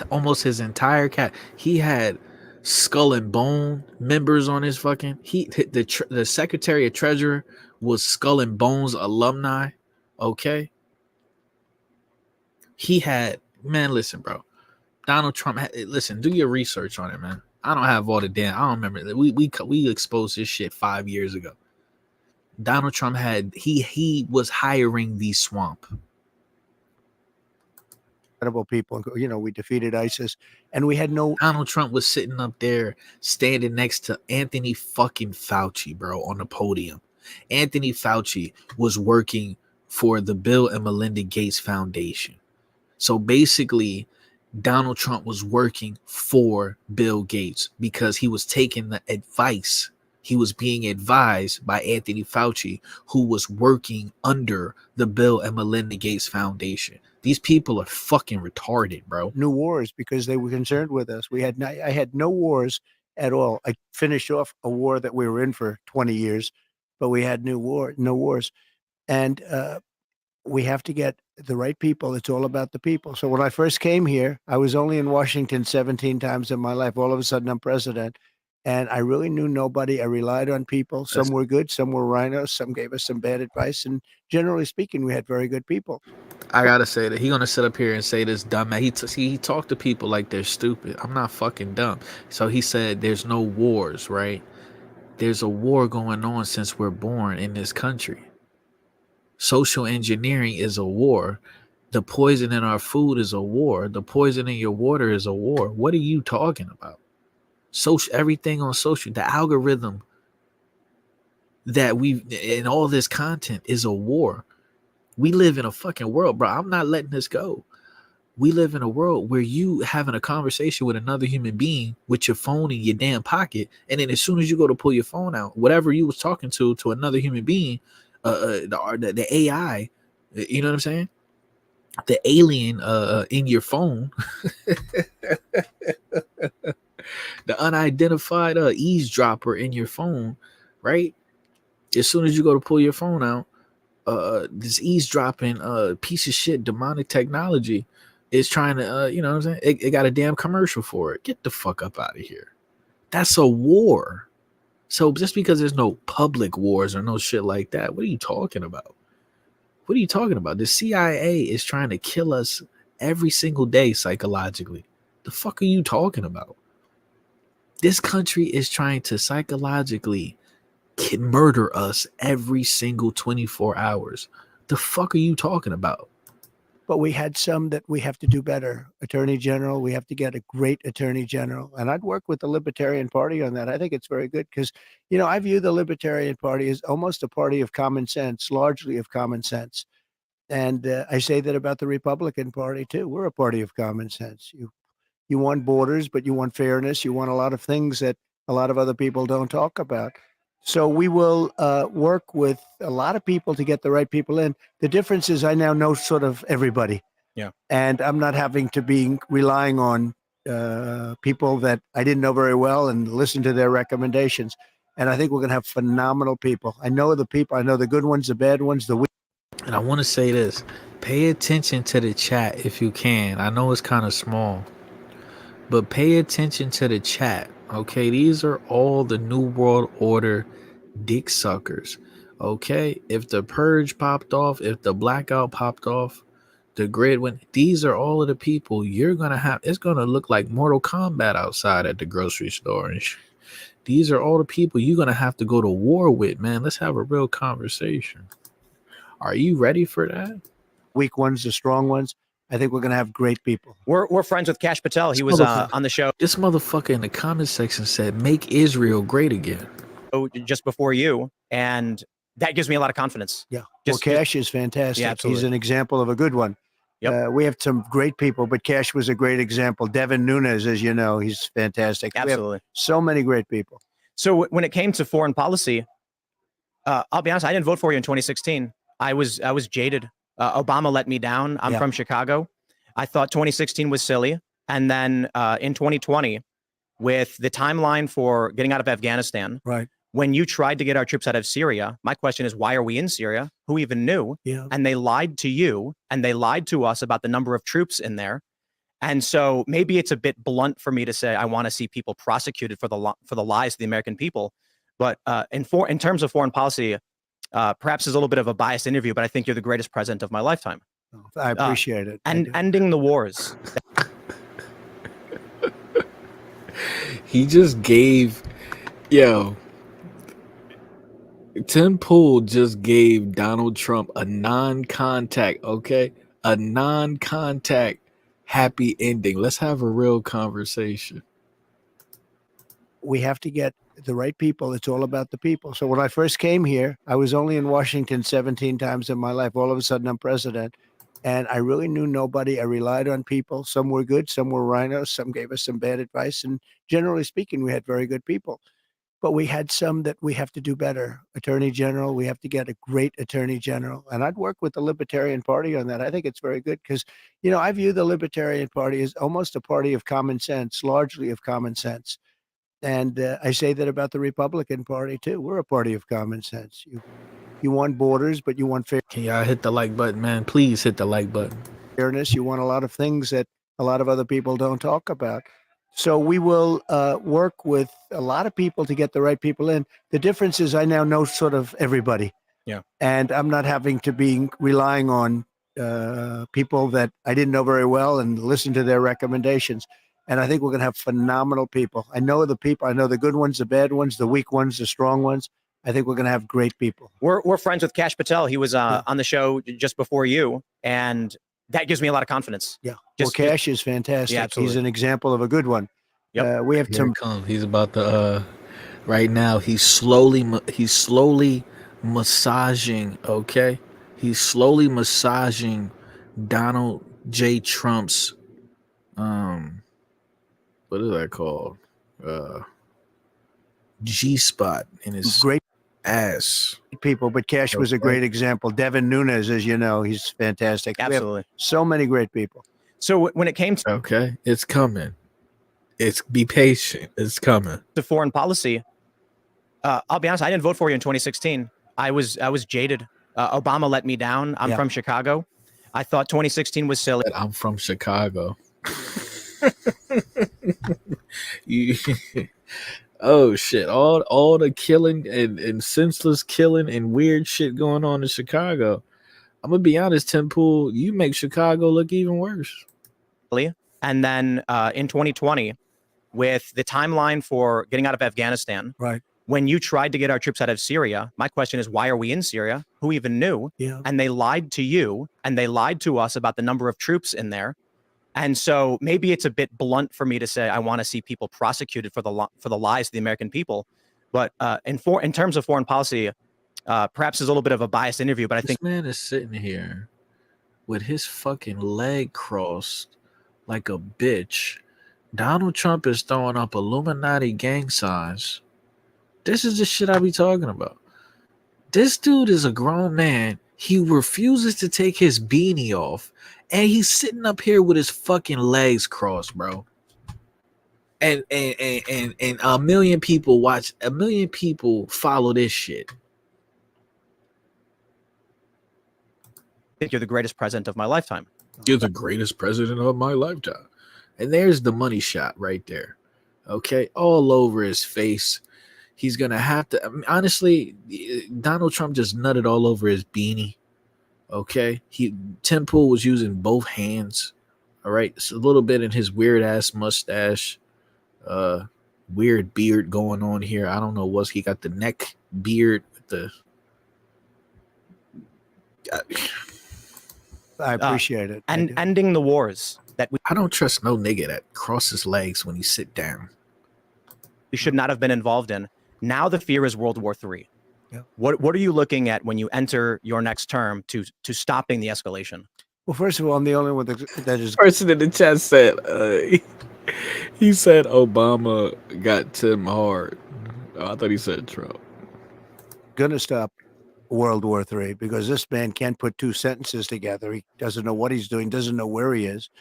Almost his entire he had Skull and Bone members on his fucking. The Secretary of Treasurer was Skull and Bones alumni. Okay. He had, man, listen, bro. Donald Trump listen, do your research on it, man. I don't have all the damn. I don't remember. We exposed this shit 5 years ago. Donald Trump had he was hiring the swamp. Incredible people. You know, we defeated ISIS, and we had no. Donald Trump was sitting up there, standing next to Anthony fucking Fauci, bro, on the podium. Anthony Fauci was working for the Bill and Melinda Gates Foundation. So basically, Donald Trump was working for Bill Gates because he was taking the advice. He was being advised by Anthony Fauci, who was working under the Bill and Melinda Gates Foundation. These people are fucking retarded, bro. New wars because they were concerned with us. I had no wars at all. I finished off a war that we were in for 20 years, but we had no wars. And we have to get the right people. It's all about the people. So when I first came here, I was only in Washington 17 times in my life. All of a sudden, I'm president. And I really knew nobody. I relied on people. Some were good, some were rhinos, some gave us some bad advice. And generally speaking, we had very good people. I gotta say that he's gonna sit up here and say this dumb. He talked to people like they're stupid. I'm not fucking dumb. So he said there's no wars, right? There's a war going on since we're born in this country. Social engineering is a war. The poison in our food is a war. The poison in your water is a war. What are you talking about? Everything on social, the algorithm that in all this content is a war. We live in a fucking world, bro. I'm not letting this go. We live in a world where you having a conversation with another human being with your phone in your damn pocket, and then as soon as you go to pull your phone out, whatever you was talking to another human being, the AI, you know what I'm saying? The alien in your phone, the unidentified eavesdropper in your phone, right? As soon as you go to pull your phone out, this eavesdropping piece of shit demonic technology is trying to you know what I'm saying? It got a damn commercial for it. Get the fuck up out of here. That's a war. So just because there's no public wars or no shit like that, what are you talking about? What are you talking about? The CIA is trying to kill us every single day psychologically. The fuck are you talking about? This country is trying to psychologically murder us every single 24 hours. The fuck are you talking about? But we had some that we have to do better. Attorney General, we have to get a great Attorney General. And I'd work with the Libertarian Party on that. I think it's very good because, you know, I view the Libertarian Party as almost a party of common sense, largely of common sense. And I say that about the Republican Party, too. We're a party of common sense. You want borders, but you want fairness. You want a lot of things that a lot of other people don't talk about. So we will work with a lot of people to get the right people in. The difference is I now know sort of everybody. Yeah. And I'm not having to be relying on people that I didn't know very well and listen to their recommendations. And I think we're going to have phenomenal people. I know the people. I know the good ones, the bad ones, the weak. And I want to say this. Pay attention to the chat if you can. I know it's kind of small. But pay attention to the chat. Okay, these are all the New World Order dick suckers. Okay, if the purge popped off, if the blackout popped off, the grid went. These are all of the people you're gonna have. It's gonna look like Mortal Kombat outside at the grocery store. And these are all the people you're gonna have to go to war with, man. Let's have a real conversation. Are you ready for that? Weak ones, the strong ones. I think we're going to have great people. We're friends with Cash Patel. He was on the show. This motherfucker in the comment section said, "Make Israel great again." Just before you, and that gives me a lot of confidence. Yeah. Well, Cash is fantastic. Yeah, absolutely. He's an example of a good one. Yep. We have some great people, but Cash was a great example. Devin Nunes, as you know, he's fantastic. Absolutely. We have so many great people. So when it came to foreign policy, I'll be honest, I didn't vote for you in 2016. I was jaded. Obama let me down. I'm from Chicago. I thought 2016 was silly. And then in 2020, with the timeline for getting out of Afghanistan, right? When you tried to get our troops out of Syria, my question is, why are we in Syria? Who even knew? Yeah. And they lied to you and they lied to us about the number of troops in there. And so maybe it's a bit blunt for me to say I want to see people prosecuted for the lies of the American people. But in terms of foreign policy, perhaps is a little bit of a biased interview, but I think you're the greatest president of my lifetime. I appreciate it. And ending the wars. He just gave, Tim Pool just gave Donald Trump a non-contact, okay? A non-contact happy ending. Let's have a real conversation. We have to get the right people. It's all about the people. So when I first came here, I was only in Washington 17 times in my life. All of a sudden, I'm president. And I really knew nobody. I relied on people. Some were good, some were rhinos, some gave us some bad advice. And generally speaking, we had very good people. But we had some that we have to do better. Attorney General, we have to get a great Attorney General. And I'd work with the Libertarian Party on that. I think it's very good because, I view the Libertarian Party as almost a party of common sense, largely of common sense. And I say that about the Republican Party, too. We're a party of common sense. You want borders, but you want fair. Can y'all hit the like button, man? Please hit the like button. Fairness. You want a lot of things that a lot of other people don't talk about. So we will work with a lot of people to get the right people in. The difference is I now know sort of everybody. Yeah. And I'm not having to be relying on people that I didn't know very well and listen to their recommendations. And I think we're going to have phenomenal people. I know the people. I know the good ones, the bad ones, the weak ones, the strong ones. I think we're going to have great people. We're friends with Cash Patel. He was on the show just before you, and that gives me a lot of confidence. Yeah. Well, Cash is fantastic. Yeah, absolutely. He's an example of a good one. Yep. We have Here some. it comes. He's about to. Right now, he's slowly massaging. Okay, he's slowly massaging Donald J. Trump's. What is that called? G spot in his Great ass. People, but Cash was a great example. Devin Nunes, as you know, he's fantastic. Absolutely. We have so many great people. So when it came to Okay, it's coming. Be patient. It's coming. the foreign policy, I'll be honest, I didn't vote for you in 2016. I was jaded. Obama let me down. I'm from Chicago. I thought 2016 was silly. I'm from Chicago. Oh shit! All the killing and senseless killing and weird shit going on in Chicago. I'm gonna be honest, Tim Pool, you make Chicago look even worse. And then in 2020, with the timeline for getting out of Afghanistan, right? When you tried to get our troops out of Syria, my question is, why are we in Syria? Who even knew? Yeah. And they lied to you and they lied to us about the number of troops in there. And so maybe it's a bit blunt for me to say I want to see people prosecuted for the lies of the American people. But in terms of foreign policy, perhaps is a little bit of a biased interview. But I think this man is sitting here with his fucking leg crossed like a bitch, Donald Trump is throwing up Illuminati gang signs. This is the shit I be talking about. This dude is a grown man. He refuses to take his beanie off, and he's sitting up here with his fucking legs crossed, bro. And a million people watch. A million people follow this shit. I think you're the greatest president of my lifetime. You're the greatest president of my lifetime. And there's the money shot right there. Okay, all over his face. He's gonna have to. I mean, honestly, Donald Trump just nutted all over his beanie. Okay, Tim Pool was using both hands. All right, it's a little bit in his weird ass mustache, weird beard going on here. I don't know what's he got the neck beard with the. I appreciate it. And ending the wars that I don't trust no nigga that crosses legs when he sit down. We should not have been involved in. Now the fear is World War III. Yeah. What are you looking at when you enter your next term to stopping the escalation? Well, first of all, I'm the only one that is. Person in the chat said he said Obama got Tim hard. Oh, I thought he said Trump. Gonna stop World War III because this man can't put two sentences together. He doesn't know what he's doing, doesn't know where he is.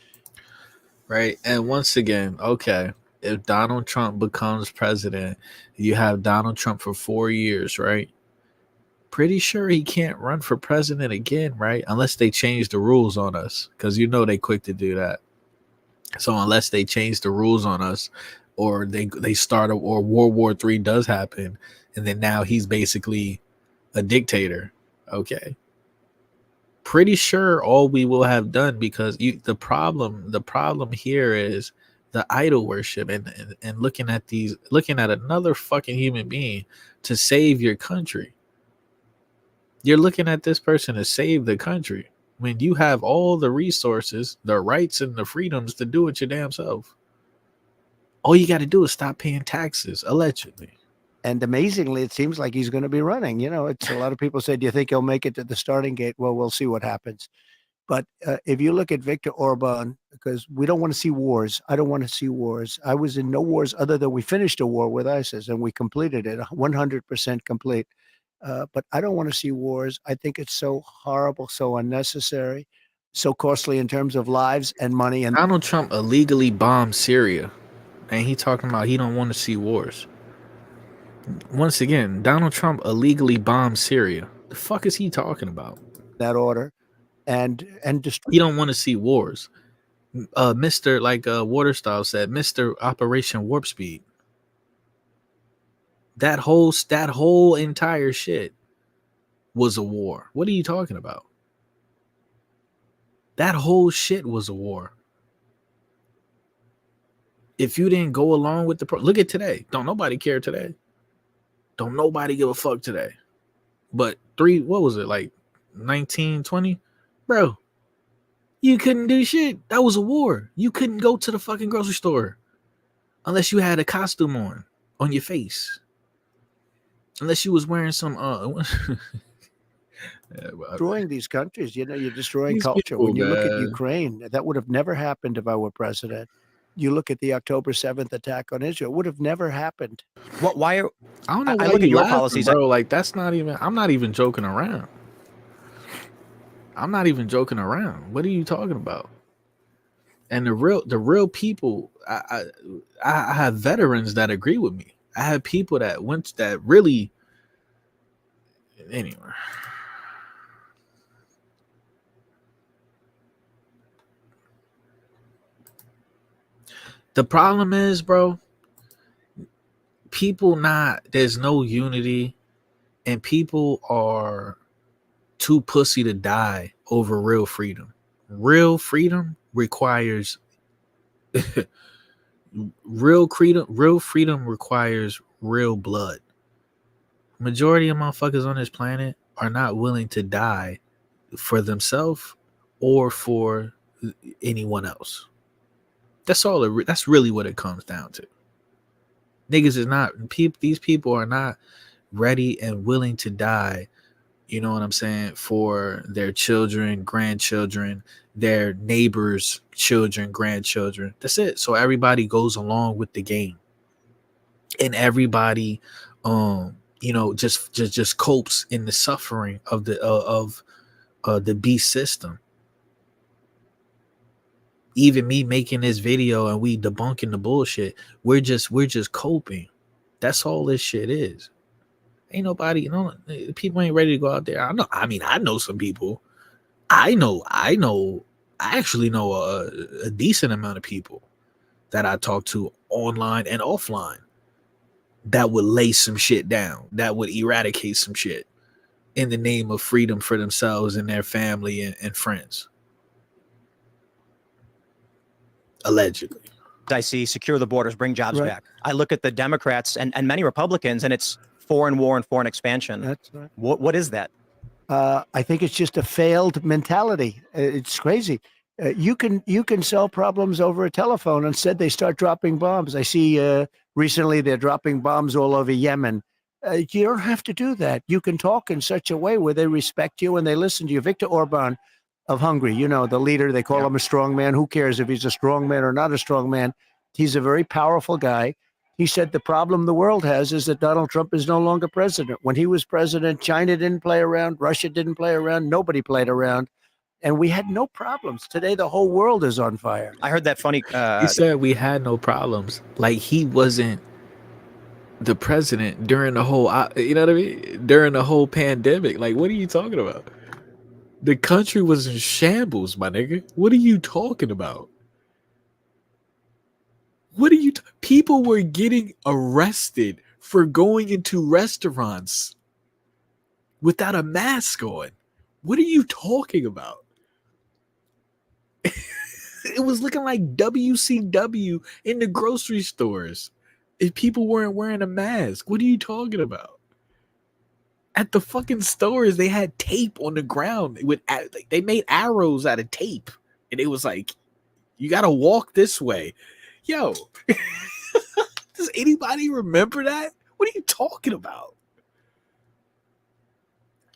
Right. And once again, okay, if Donald Trump becomes president, you have Donald Trump for 4 years, right? Pretty sure he can't run for president again, right? Unless they change the rules on us, because you know they quick to do that. So unless they change the rules on us, or they start or World War III does happen, and then now he's basically a dictator. Okay. Pretty sure all we will have done, because the problem here is the idol worship and looking at another fucking human being to save your country. You're looking at this person to save the country when you have all the resources, the rights, and the freedoms to do it your damn self. All you got to do is stop paying taxes, allegedly. And amazingly, it seems like he's going to be running. You know, it's a lot of people say, do you think he'll make it to the starting gate? Well, we'll see what happens. But if you look at Viktor Orban, because we don't want to see wars. I don't want to see wars. I was in no wars other than we finished a war with ISIS and we completed it 100% complete. But I don't want to see wars. I think it's so horrible, so unnecessary, so costly in terms of lives and money. And Donald Trump illegally bombed Syria, and he talking about he don't want to see wars. Once again, Donald Trump illegally bombed Syria. The fuck is he talking about? That order, and he don't want to see wars. Mr. Like Waterstyle said, Mr. Operation Warp Speed. That whole entire shit was a war. What are you talking about? That whole shit was a war. If you didn't go along with look at today. Don't nobody care today. Don't nobody give a fuck today. But what was it, like 1920? Bro, you couldn't do shit. That was a war. You couldn't go to the fucking grocery store unless you had a costume on your face. Unless you was wearing some destroying these countries, you know, you're destroying These culture. people, When you look at man. Ukraine, that would have never happened if I were president. You look at the October 7th attack on Israel, it would have never happened. Why are I don't know why I look you at your laughing, policies, bro. Like that's not even. I'm not even joking around. I'm not even joking around. What are you talking about? And the real people. I have veterans that agree with me. I have people that really. Anyway. The problem is, bro, there's no unity, and people are too pussy to die over real freedom. Real freedom requires real freedom requires real blood. Majority of motherfuckers on this planet are not willing to die for themselves or for anyone else. That's all. That's really what it comes down to. Niggas is not. These people are not ready and willing to die, You know what I'm saying? For their children, grandchildren, their neighbors, children, grandchildren. That's it. So everybody goes along with the game. And everybody just copes in the suffering of the beast system. Even me making this video and we debunking the bullshit, we're just coping. That's all this shit is. Ain't nobody, people ain't ready to go out there. I know some people. I actually know a decent amount of people that I talk to online and offline that would lay some shit down, that would eradicate some shit in the name of freedom for themselves and their family and friends. Allegedly. I see secure the borders, bring jobs Right. back. I look at the Democrats and many Republicans, and it's foreign war and foreign expansion. That's right. What is that? I think it's just a failed mentality. It's crazy. You can solve problems over a telephone. Instead, they start dropping bombs. I see recently they're dropping bombs all over Yemen. You don't have to do that. You can talk in such a way where they respect you and they listen to you. Viktor Orban of Hungary, the leader, they call him a strong man. Who cares if he's a strong man or not a strong man? He's a very powerful guy. He said the problem the world has is that Donald Trump is no longer president. When he was president, China didn't play around, Russia didn't play around, nobody played around, and we had no problems. Today, the whole world is on fire. I heard that funny. He said we had no problems. Like he wasn't the president during the whole, during the whole pandemic. Like, what are you talking about? The country was in shambles, my nigga. What are you talking about? What are you? People were getting arrested for going into restaurants without a mask on. What are you talking about? It was looking like WCW in the grocery stores if people weren't wearing a mask. What are you talking about? At the fucking stores, they had tape on the ground they made arrows out of tape, and it was like, you gotta walk this way. Yo, does anybody remember that? What are you talking about?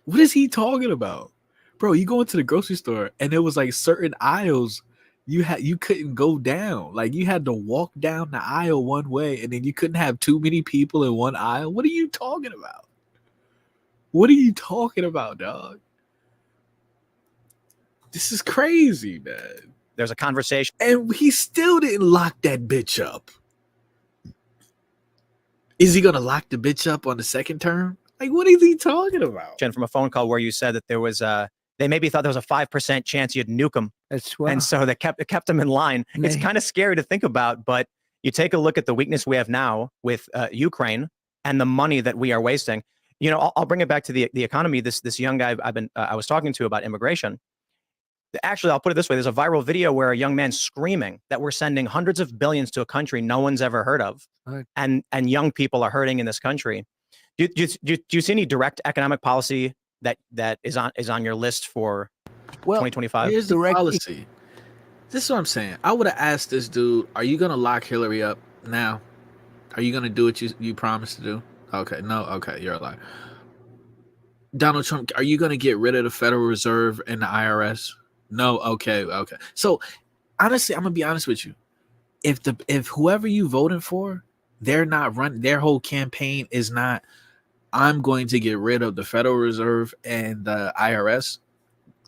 What is he talking about? Bro, you go into the grocery store and there was like certain aisles you couldn't go down. Like you had to walk down the aisle one way, and then you couldn't have too many people in one aisle. What are you talking about? What are you talking about, dog? This is crazy, man. There's a conversation. And he still didn't lock that bitch up. Is he going to lock the bitch up on the second term? Like, what is he talking about? From a phone call where you said that there was they maybe thought there was a 5% chance you'd nuke them. And so they kept them in line. It's kind of scary to think about, but you take a look at the weakness we have now with Ukraine and the money that we are wasting. I'll bring it back to the economy. This young guy I was talking to about immigration. Actually, I'll put it this way. There's a viral video where a young man screaming that we're sending hundreds of billions to a country no one's ever heard of. Right. And young people are hurting in this country. Do you see any direct economic policy that is on your list for 2025? Here's the policy. This is what I'm saying. I would have asked this dude, are you going to lock Hillary up now? Are you going to do what you promised to do? Okay, no, okay, you're a liar. Donald Trump, are you going to get rid of the Federal Reserve and the IRS? No, okay. So, honestly, I'm going to be honest with you. If whoever you voting for, they're not running, their whole campaign is not, I'm going to get rid of the Federal Reserve and the IRS,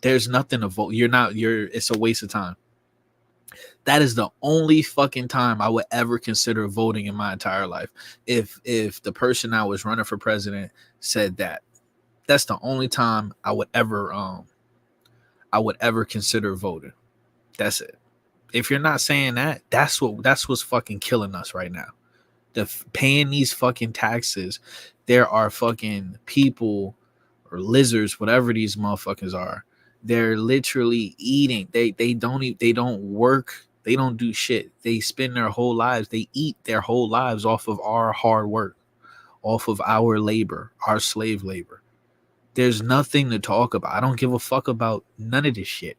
there's nothing to vote. It's a waste of time. That is the only fucking time I would ever consider voting in my entire life. If the person I was running for president said that, that's the only time I would ever consider voting. That's it. If you're not saying that, that's what's fucking killing us right now. Paying these fucking taxes. There are fucking people or lizards, whatever these motherfuckers are. They're literally eating. They don't work. They don't do shit. They spend their whole lives. They eat their whole lives off of our hard work, off of our labor, our slave labor. There's nothing to talk about. I don't give a fuck about none of this shit.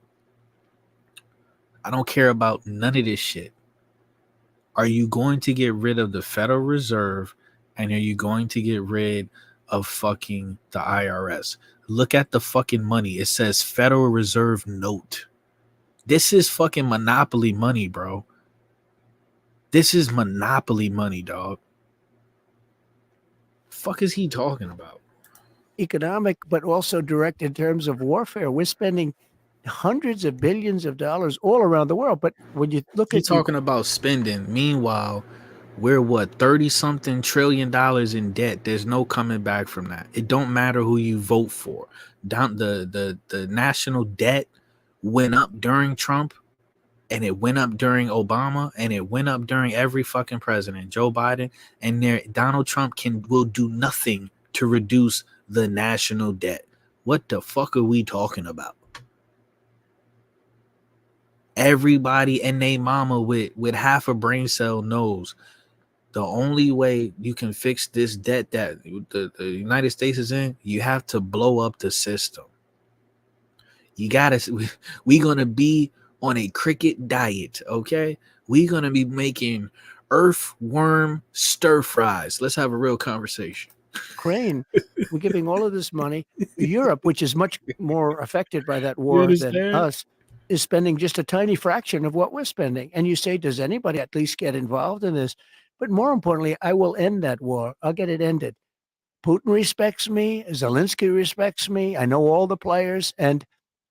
I don't care about none of this shit. Are you going to get rid of the Federal Reserve, and are you going to get rid of fucking the IRS. Look at the fucking money. It says Federal Reserve note. This is fucking monopoly money, bro. This is monopoly money, dog. Fuck is he talking about? Economic, but also direct in terms of warfare. We're spending hundreds of billions of dollars all around the world. But when you look He's at talking about spending. Meanwhile, we're what, 30 something trillion dollars in debt. There's no coming back from that. It don't matter who you vote for. Down the national debt went up during Trump, and it went up during Obama, and it went up during every fucking president, Joe Biden, and there Donald Trump will do nothing to reduce the national debt. What the fuck are we talking about? Everybody and they mama with half a brain cell knows the only way you can fix this debt that the United States is in, you have to blow up the system. You gotta, we gonna be on a cricket diet, okay? We gonna be making earthworm stir fries. Let's have a real conversation. Ukraine, we're giving all of this money. Europe, which is much more affected by that war than understand? us, is spending just a tiny fraction of what we're spending. And you say, does anybody at least get involved in this? But more importantly, I will end that war. I'll get it ended. Putin respects me. Zelensky respects me. I know all the players, and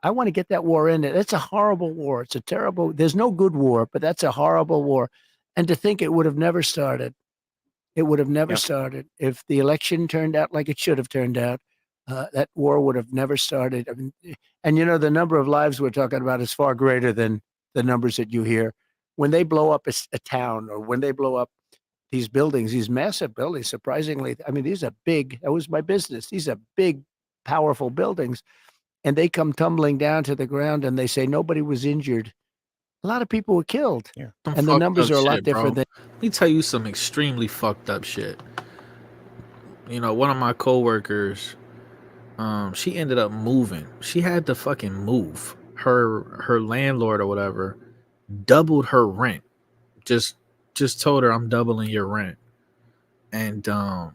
I want to get that war ended. It's a horrible war. It's a terrible, there's no good war, but that's a horrible war. And to think it would have never started. It would have never started if the election turned out like it should have turned out. That war would have never started. I mean, and you know, the number of lives we're talking about is far greater than the numbers that you hear. When they blow up a town, or when they blow up these buildings, these massive buildings, surprisingly, I mean, these are big. That was my business. These are big, powerful buildings. And they come tumbling down to the ground and they say nobody was injured. A lot of people were killed. Some And the fucked numbers up are a lot shit, different bro. than. Let me tell you some extremely fucked up shit. You know, one of my coworkers, she ended up moving. She had to fucking move. Her landlord or whatever doubled her rent. Just told her, I'm doubling your rent. And out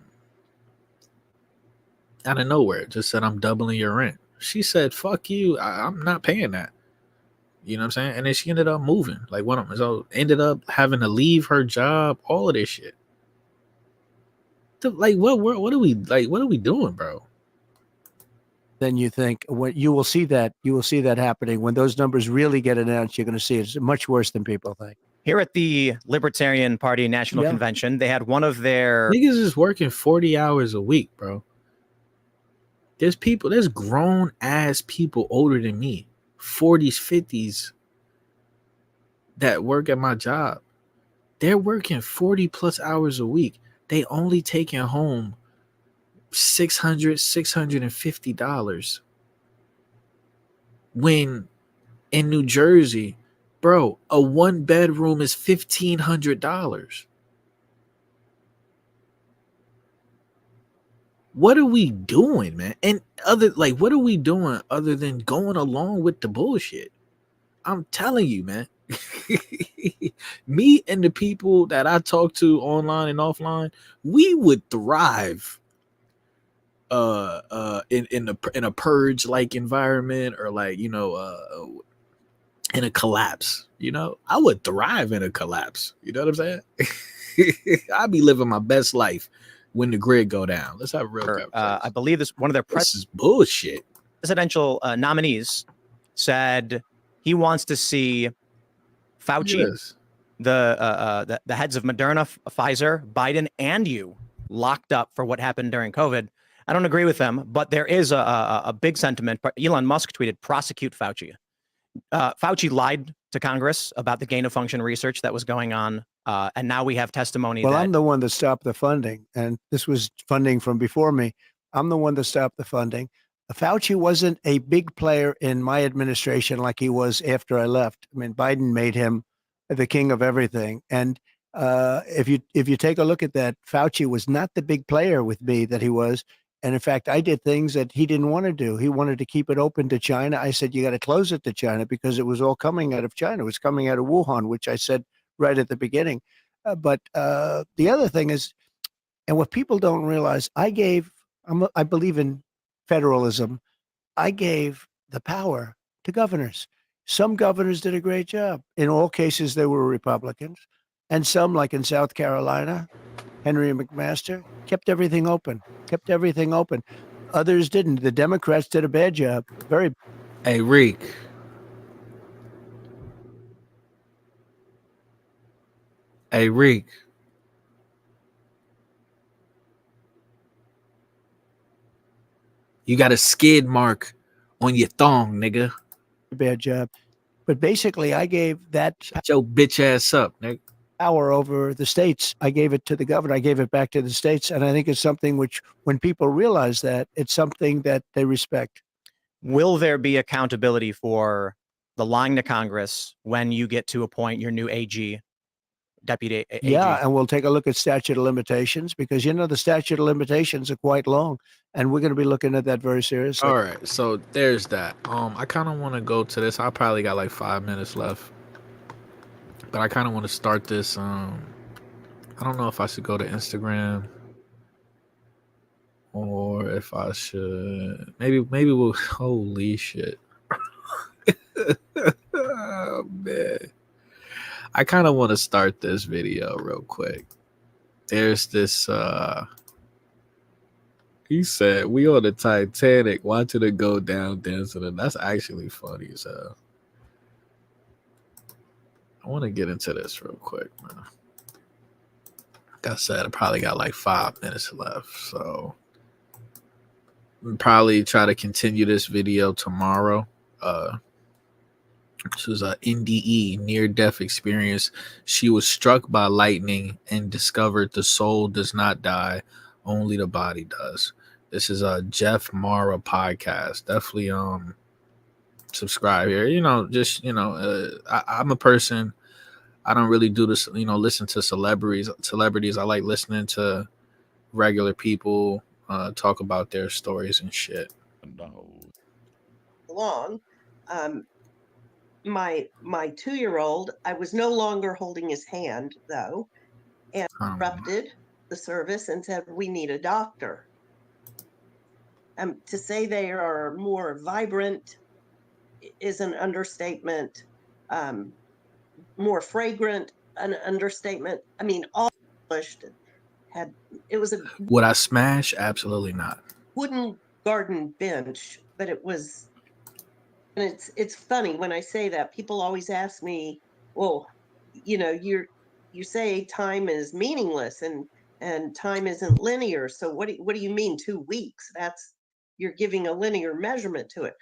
of nowhere, just said, I'm doubling your rent. She said, fuck you. I'm not paying that. You know what I'm saying? And then she ended up moving. Like one of them. So ended up having to leave her job, all of this shit. Like what are we doing, bro? Then you think what you will see that happening when those numbers really get announced. You're going to see it's much worse than people think. Here at the Libertarian Party National Convention, they had one of their niggas is working 40 hours a week, bro. There's grown ass people older than me, 40s, 50s, that work at my job. They're working 40 plus hours a week. They only taking home $650 when in New Jersey, bro, a 1-bedroom is $1,500. What are we doing, man? And what are we doing other than going along with the bullshit? I'm telling you, man. Me and the people that I talk to online and offline, we would thrive in a purge like environment, or like, you know, in a collapse. You know, I would thrive in a collapse. You know what I'm saying? I'd be living my best life when the grid go down. Let's have a real conversation. I believe this one of their this is bullshit. Presidential nominees said he wants to see Fauci, the heads of Moderna, Pfizer, Biden, and you locked up for what happened during COVID. I don't agree with them, but there is a big sentiment. Elon Musk tweeted, prosecute Fauci. Fauci lied to Congress about the gain of function research that was going on. And now we have testimony. Well, I'm the one that stopped the funding, and this was funding from before me. I'm the one that stopped the funding. Fauci wasn't a big player in my administration like he was after I left. I mean, Biden made him the king of everything. And if you take a look at that, Fauci was not the big player with me that he was. And in fact, I did things that he didn't want to do. He wanted to keep it open to China. I said, you got to close it to China because it was all coming out of China. It was coming out of Wuhan, which I said right at the beginning. But the other thing is, and what people don't realize, I gave I believe in federalism. I gave the power to governors. Some governors did a great job. In all cases, they were Republicans. And some, like in South Carolina, Henry McMaster, kept everything open. Others didn't. The Democrats did a bad job. Very. Hey, Reek. Hey, Reek. You got a skid mark on your thong, nigga. Bad job. But basically, I gave that. Shut your bitch ass up, nigga. Power over the states. I gave it to the governor. I gave it back to the states. And I think it's something which, when people realize that, it's something that they respect. Will there be accountability for the lying to Congress when you get to appoint your new AG, deputy AG? Yeah, and we'll take a look at statute of limitations, because the statute of limitations are quite long, and we're going to be looking at that very seriously. All right, so there's that. I kind of want to go to this. I probably got like 5 minutes left, but I kind of want to start this. I don't know if I should go to Instagram or if I should. Maybe we'll. Holy shit! Oh, man. I kind of want to start this video real quick. There's this. He said, "We on the Titanic watching it go down, dancing." That's actually funny as hell. I want to get into this real quick, man. Like I said, I probably got like 5 minutes left, so we'll probably try to continue this video tomorrow. This was a NDE, near-death experience. She was struck by lightning and discovered the soul does not die, only the body does. This is a Jeff Mara podcast. Definitely subscribe here. I'm a person. I don't really do this, listen to celebrities. I like listening to regular people talk about their stories and shit. Along, my 2-year-old, I was no longer holding his hand though, and interrupted the service and said, "We need a doctor." To say they are more vibrant is an understatement. More fragrant, an understatement. I mean, all it was a. Would I smash? Absolutely not. Wooden garden bench, but it was. And it's funny when I say that, people always ask me, "Well, you say time is meaningless and time isn't linear. So what do you mean 2 weeks? You're giving a linear measurement to it."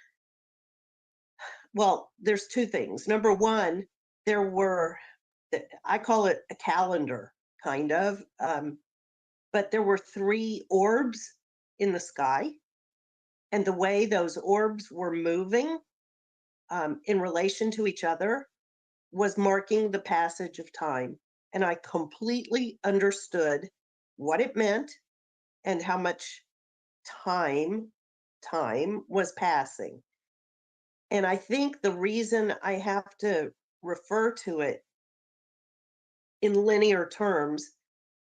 Well, there's two things. Number one, I call it a calendar, kind of, but there were 3 orbs in the sky, and the way those orbs were moving in relation to each other was marking the passage of time. And I completely understood what it meant and how much time was passing. And I think the reason I have to refer to it in linear terms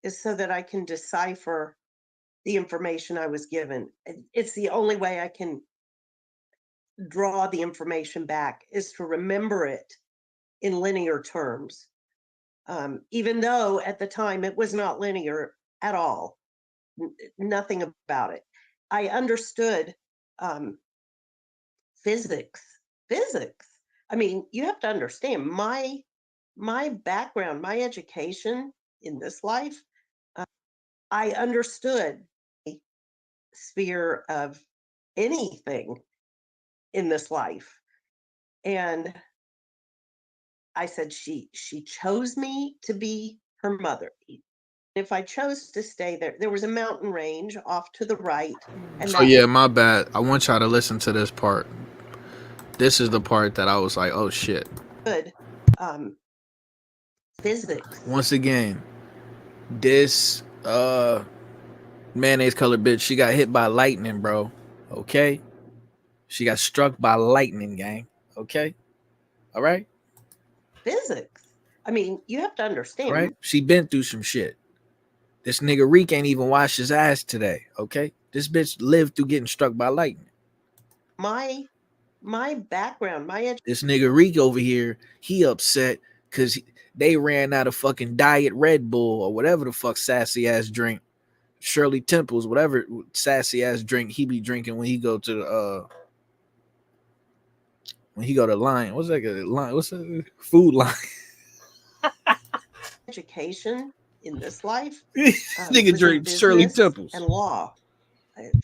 is so that I can decipher the information I was given. It's the only way I can draw the information back, is to remember it in linear terms. Even though at the time it was not linear at all, nothing about it. I understood physics. I mean, you have to understand my background, my education in this life. I understood the sphere of anything in this life, and I said she chose me to be her mother. If I chose to stay there was a mountain range off to the right. And so yeah, my bad. I want y'all to listen to this part. This is the part that I was like, oh shit. Good. Physics. Once again, this mayonnaise colored bitch, she got hit by lightning, bro. Okay? She got struck by lightning, gang. Okay? All right? Physics. I mean, you have to understand. Right? She been through some shit. This nigga Reek ain't even washed his ass today. Okay? This bitch lived through getting struck by lightning. My background, This nigga Reek over here, he upset because they ran out of fucking Diet Red Bull or whatever the fuck sassy ass drink. Shirley Temples, whatever sassy ass drink he be drinking when he go to Lion. What's that line? What's that Food Line? education in this life Nigga was in drink Shirley business Temples. and law.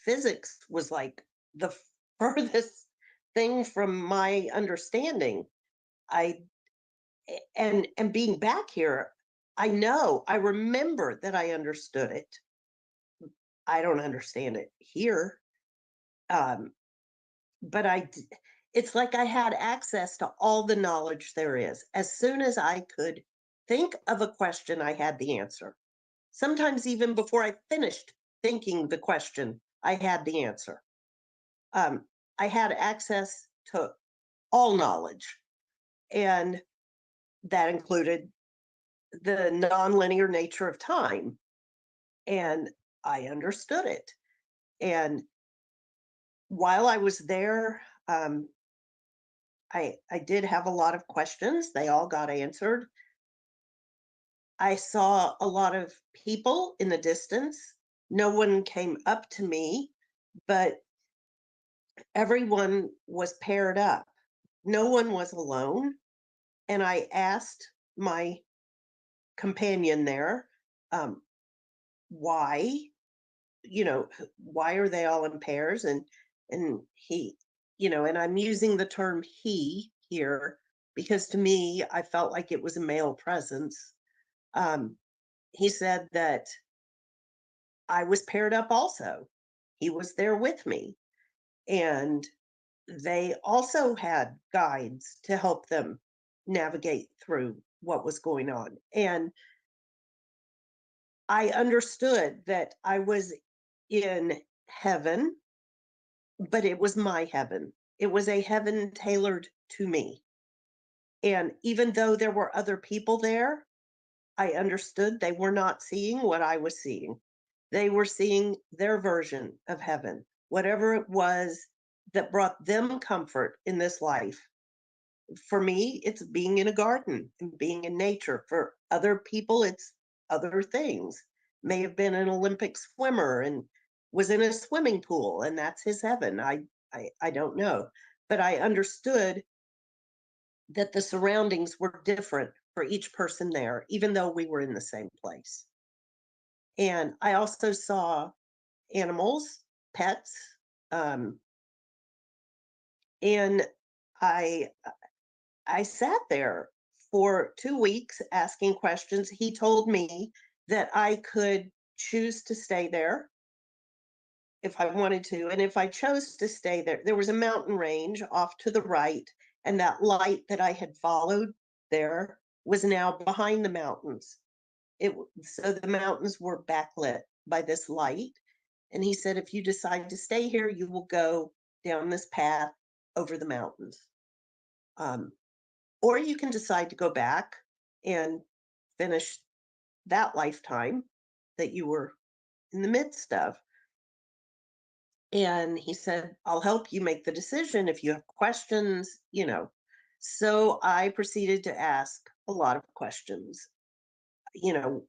Physics was like the furthest thing from my understanding. And being back here, I remember that I understood it. I don't understand it here. But it's like I had access to all the knowledge there is. As soon as I could think of a question, I had the answer. Sometimes even before I finished thinking the question, I had the answer. I had access to all knowledge, and that included the nonlinear nature of time. And I understood it. And while I was there, I did have a lot of questions. They all got answered. I saw a lot of people in the distance. No one came up to me, but everyone was paired up. No one was alone. And I asked my companion there, why, why are they all in pairs? And he, and I'm using the term he here because to me, I felt like it was a male presence. He said that I was paired up also. He was there with me. And they also had guides to help them navigate through what was going on. And I understood that I was in heaven, but it was my heaven. It was a heaven tailored to me. And even though there were other people there, I understood they were not seeing what I was seeing. They were seeing their version of heaven, whatever it was that brought them comfort in this life. For me, it's being in a garden and being in nature. For other people, it's other things. May have been an Olympic swimmer and was in a swimming pool, and that's his heaven. I don't know. But I understood that the surroundings were different for each person there, even though we were in the same place. And I also saw animals, pets, and I I sat there for 2 weeks asking questions. He told me that I could choose to stay there if I wanted to. And if I chose to stay there, there was a mountain range off to the right, and that light that I had followed there was now behind the mountains. So the mountains were backlit by this light. And he said, if you decide to stay here, you will go down this path over the mountains. Or you can decide to go back and finish that lifetime that you were in the midst of. And he said, I'll help you make the decision if you have questions. So I proceeded to ask a lot of questions.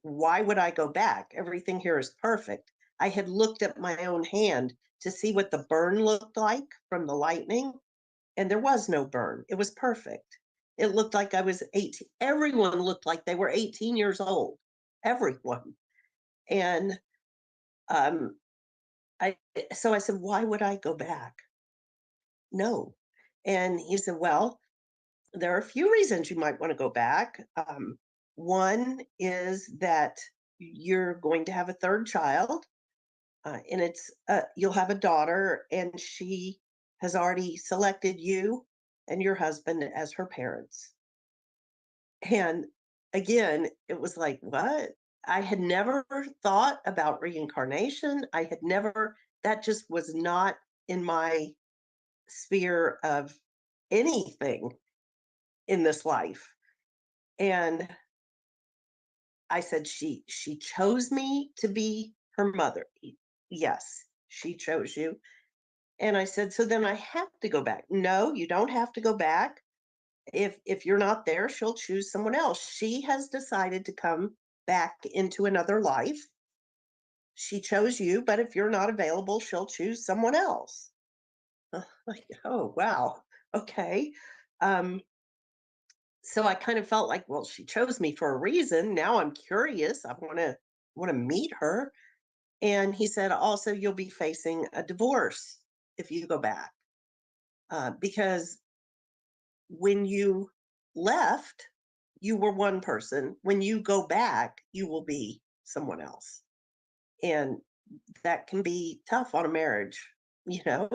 Why would I go back? Everything here is perfect. I had looked at my own hand to see what the burn looked like from the lightning, and there was no burn. It was perfect. It looked like I was 18. Everyone looked like they were 18 years old. Everyone. And so I said, why would I go back? No. And he said, well, there are a few reasons you might want to go back. One is that you're going to have a third child, and you'll have a daughter, and she has already selected you and your husband as her parents. And again, it was like, what? I had never thought about reincarnation. That just was not in my sphere of anything in this life. And I said, she chose me to be her mother. Yes, she chose you. And I said, so then I have to go back. No, you don't have to go back. If you're not there, she'll choose someone else. She has decided to come back into another life. She chose you, but if you're not available, she'll choose someone else. Like, oh wow, okay. Um, so I kind of felt like, well, she chose me for a reason. Now I'm curious. I want to meet her. And he said, also, you'll be facing a divorce if you go back, because when you left, you were one person. When you go back, you will be someone else. And that can be tough on a marriage, you know?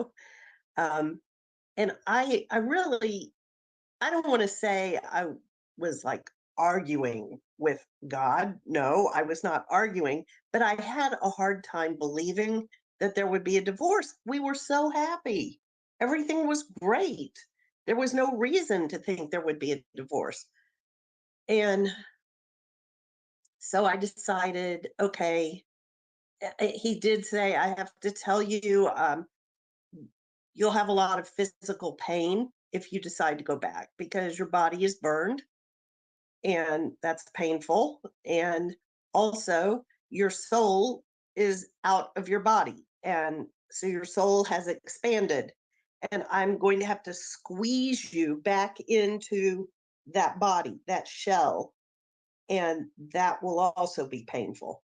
Um, and I really, I don't want to say I was like arguing with God. No, I was not arguing, but I had a hard time believing that there would be a divorce. We were so happy. Everything was great. There was no reason to think there would be a divorce. And so I decided, okay, he did say, I have to tell you, you'll have a lot of physical pain if you decide to go back because your body is burned and that's painful. And also, your soul is out of your body. And so your soul has expanded. And I'm going to have to squeeze you back into that body, that shell. And that will also be painful.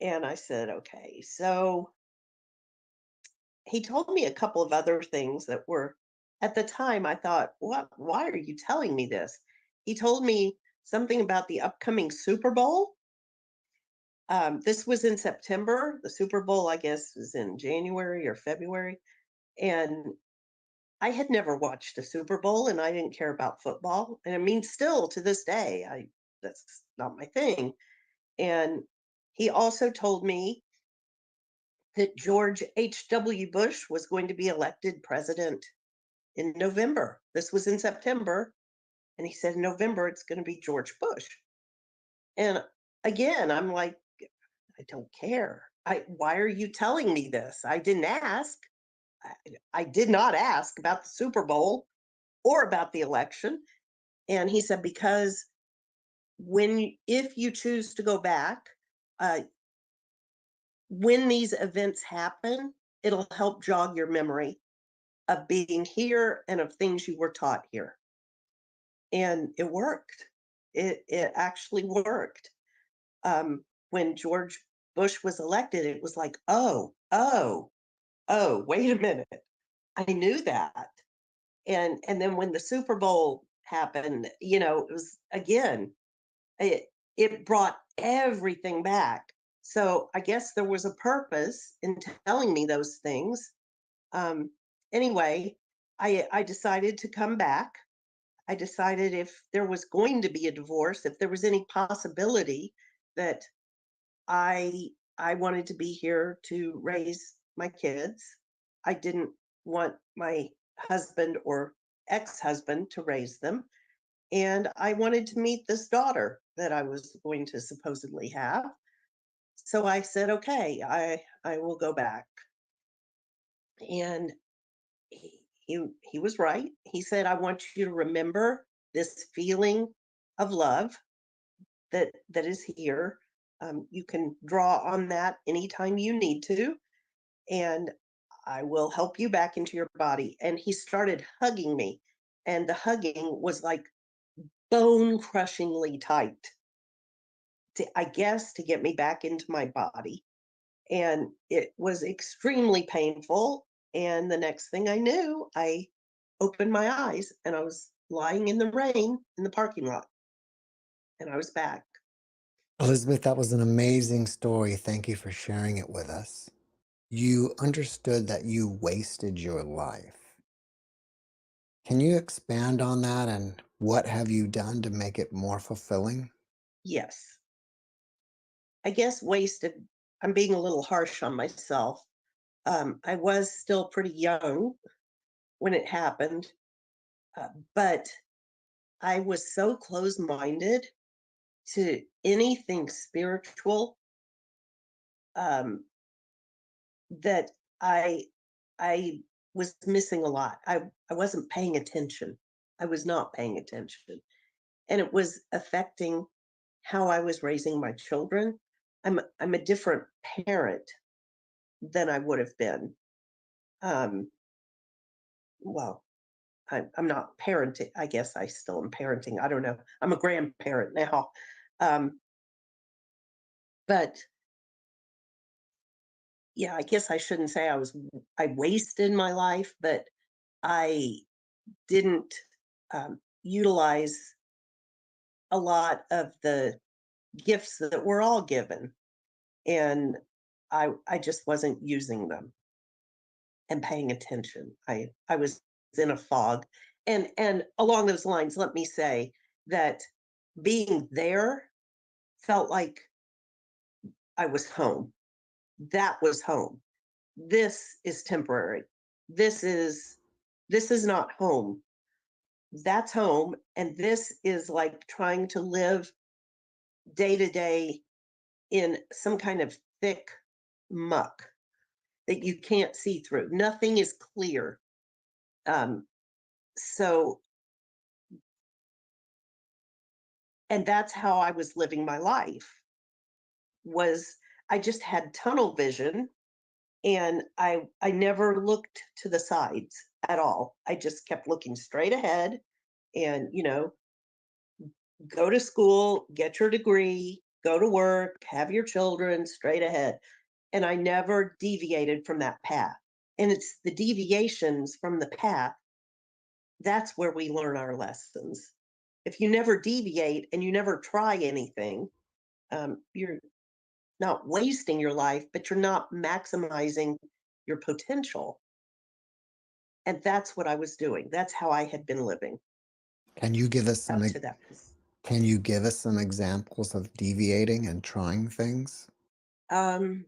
And I said, okay. So he told me a couple of other things that were, at the time, I thought, what? Why are you telling me this? He told me something about the upcoming Super Bowl. This was in September. The Super Bowl, I guess, was in January or February. And I had never watched a Super Bowl and I didn't care about football. And I mean, still to this day, that's not my thing. And he also told me that George H.W. Bush was going to be elected president in November. This was in September. And he said, in November, it's going to be George Bush. And again, I'm like, I don't care. Why are you telling me this? I didn't ask. I did not ask about the Super Bowl or about the election. And he said, because if you choose to go back, uh, when these events happen, it'll help jog your memory of being here and of things you were taught here. And it worked. It actually worked. When George Bush was elected, it was like, oh, wait a minute. I knew that. And then when the Super Bowl happened, it was again, it brought everything back. So I guess there was a purpose in telling me those things. Um, anyway, I decided to come back. I decided if there was going to be a divorce, if there was any possibility that I I wanted to be here to raise my kids. I didn't want my husband or ex-husband to raise them. And I wanted to meet this daughter that I was going to supposedly have. So I said, okay, I will go back. And he was right. He said, I want you to remember this feeling of love that is here. You can draw on that anytime you need to, and I will help you back into your body. And he started hugging me, and the hugging was like bone crushingly tight, I guess, to get me back into my body. And it was extremely painful. And the next thing I knew, I opened my eyes and I was lying in the rain in the parking lot, and I was back. Elizabeth, that was an amazing story. Thank you for sharing it with us. You understood that you wasted your life. Can you expand on that and what have you done to make it more fulfilling? Yes. I guess wasted, I'm being a little harsh on myself. I was still pretty young when it happened, but I was so close minded to anything spiritual. Um, that I was missing a lot. I wasn't paying attention. I was not paying attention. And it was affecting how I was raising my children. I'm a different parent than I would have been. Well, I'm not parenting. I guess I still am parenting. I don't know. I'm a grandparent now. But yeah, I guess I shouldn't say I wasted my life, but I didn't utilize a lot of the gifts that we're all given. And I just wasn't using them and paying attention. I was in a fog. And along those lines, let me say that being there felt like I was home. That was home. This is temporary. This is not home. That's home. And this is like trying to live day to day in some kind of thick muck that you can't see through. Nothing is clear. So, and that's how I was living my life. Was I just had tunnel vision, and I never looked to the sides at all. I just kept looking straight ahead, and go to school, get your degree, go to work, have your children, straight ahead. And I never deviated from that path. And it's the deviations from the path, that's where we learn our lessons. If you never deviate and you never try anything, you're not wasting your life, but you're not maximizing your potential. And that's what I was doing. That's how I had been living. Can you give us some Up to that. can you give us some examples of deviating and trying things? Well,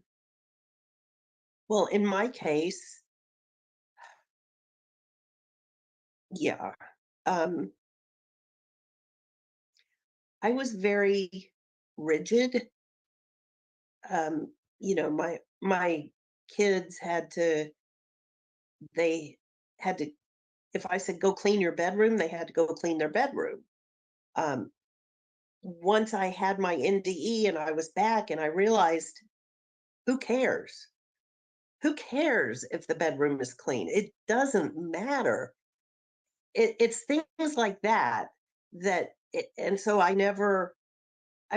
in my case, yeah. I was very rigid. My kids they had to, if I said go clean your bedroom, they had to go clean their bedroom. Once I had my NDE and I was back and I realized, who cares? Who cares if the bedroom is clean? It doesn't matter. It's things like that and so I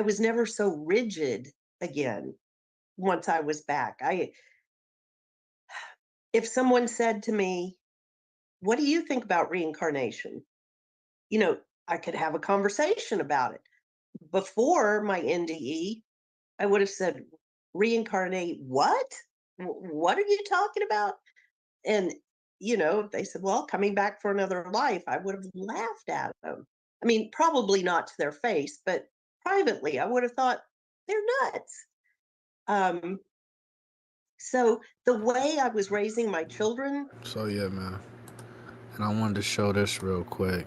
was never so rigid again once I was back. If someone said to me, what do you think about reincarnation? I could have a conversation about it. Before my NDE, I would have said, reincarnate what? What are you talking about? And, if they said, well, coming back for another life, I would have laughed at them. I mean, probably not to their face, but privately, I would have thought they're nuts. So the way I was raising my children. So yeah, man. And I wanted to show this real quick.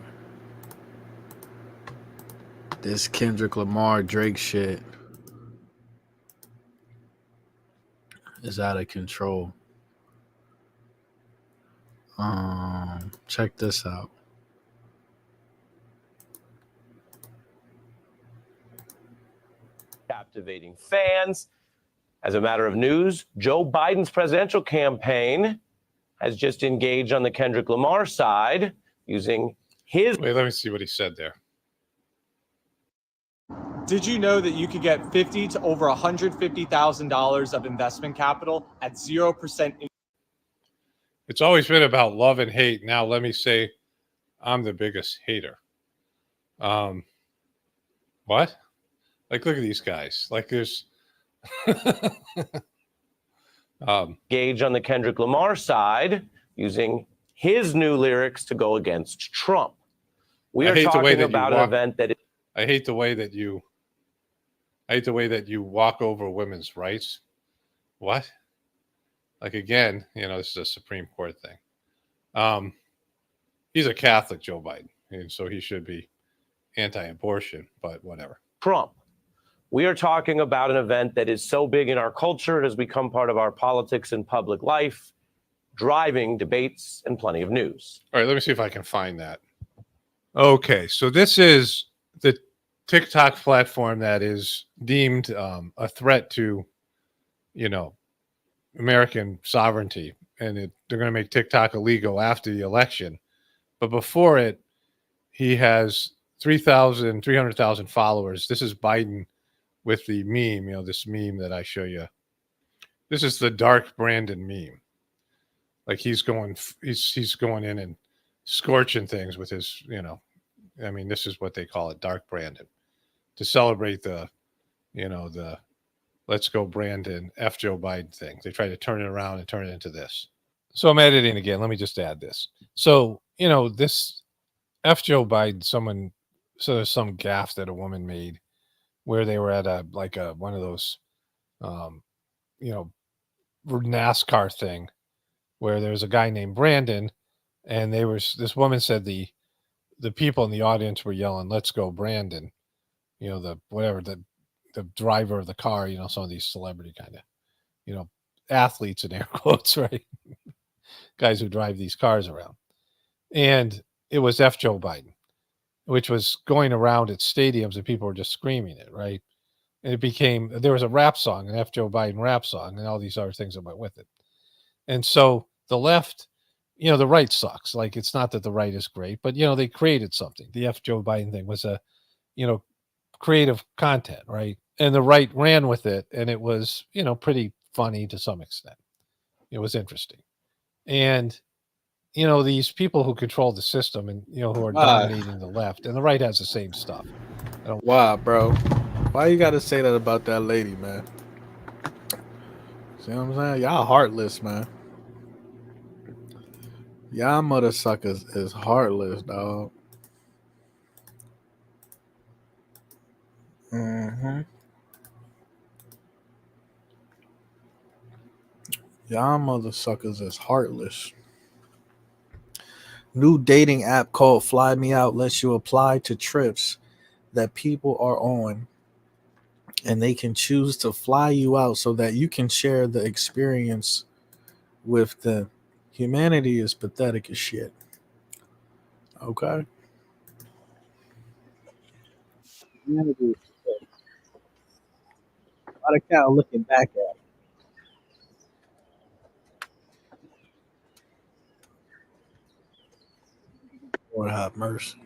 This Kendrick Lamar Drake shit is out of control. Check this out. Captivating fans. As a matter of news, Joe Biden's presidential campaign has just engaged on the Kendrick Lamar side using his. Wait, let me see what he said there. Did you know that you could get $50,000 to over $150,000 of investment capital at 0%? It's always been about love and hate. Now let me say, I'm the biggest hater. What? Like, look at these guys. Like, there's Gauge on the Kendrick Lamar side using his new lyrics to go against Trump. We are talking about an event that. I hate the way that you walk over women's rights. What? Like, again, this is a Supreme Court thing. He's a Catholic, Joe Biden, and so he should be anti-abortion, but whatever. Trump. We are talking about an event that is so big in our culture, it has become part of our politics and public life, driving debates and plenty of news. All right, let me see if I can find that. Okay, so this is the TikTok platform that is deemed a threat to, American sovereignty, and they're going to make TikTok illegal after the election. But before it, he has 300,000 followers. This is Biden with the meme, this meme that I show you. This is the dark Brandon meme. Like he's going in and scorching things with his, this is what they call it, dark Brandon, to celebrate the let's go Brandon, F Joe Biden thing. They try to turn it around and turn it into this. So I'm editing again. Let me just add this. So, this F Joe Biden, there's some gaffe that a woman made where they were at one of those, NASCAR thing where there was a guy named Brandon, and this woman said the people in the audience were yelling, "Let's go Brandon." The driver of the car, some of these celebrity kind of, athletes in air quotes, right? Guys who drive these cars around. And it was F Joe Biden, which was going around at stadiums and people were just screaming it, right? And there was a rap song, an F Joe Biden rap song, and all these other things that went with it. And so the left, the right sucks. Like, it's not that the right is great, but, they created something. The F Joe Biden thing was a, creative content, right? And the right ran with it, and it was, pretty funny to some extent. It was interesting. And, these people who control the system and, who are dominating the left, and the right has the same stuff. Why, bro? Why you got to say that about that lady, man? See what I'm saying? Y'all heartless, man. Y'all mother suckers is heartless, dog. Y'all mother suckers is heartless. New dating app called Fly Me Out lets you apply to trips that people are on, and they can choose to fly you out so that you can share the experience with them. Humanity is pathetic as shit. Okay. Humanity is pathetic. A lot of cow looking back at it. Lord have mercy.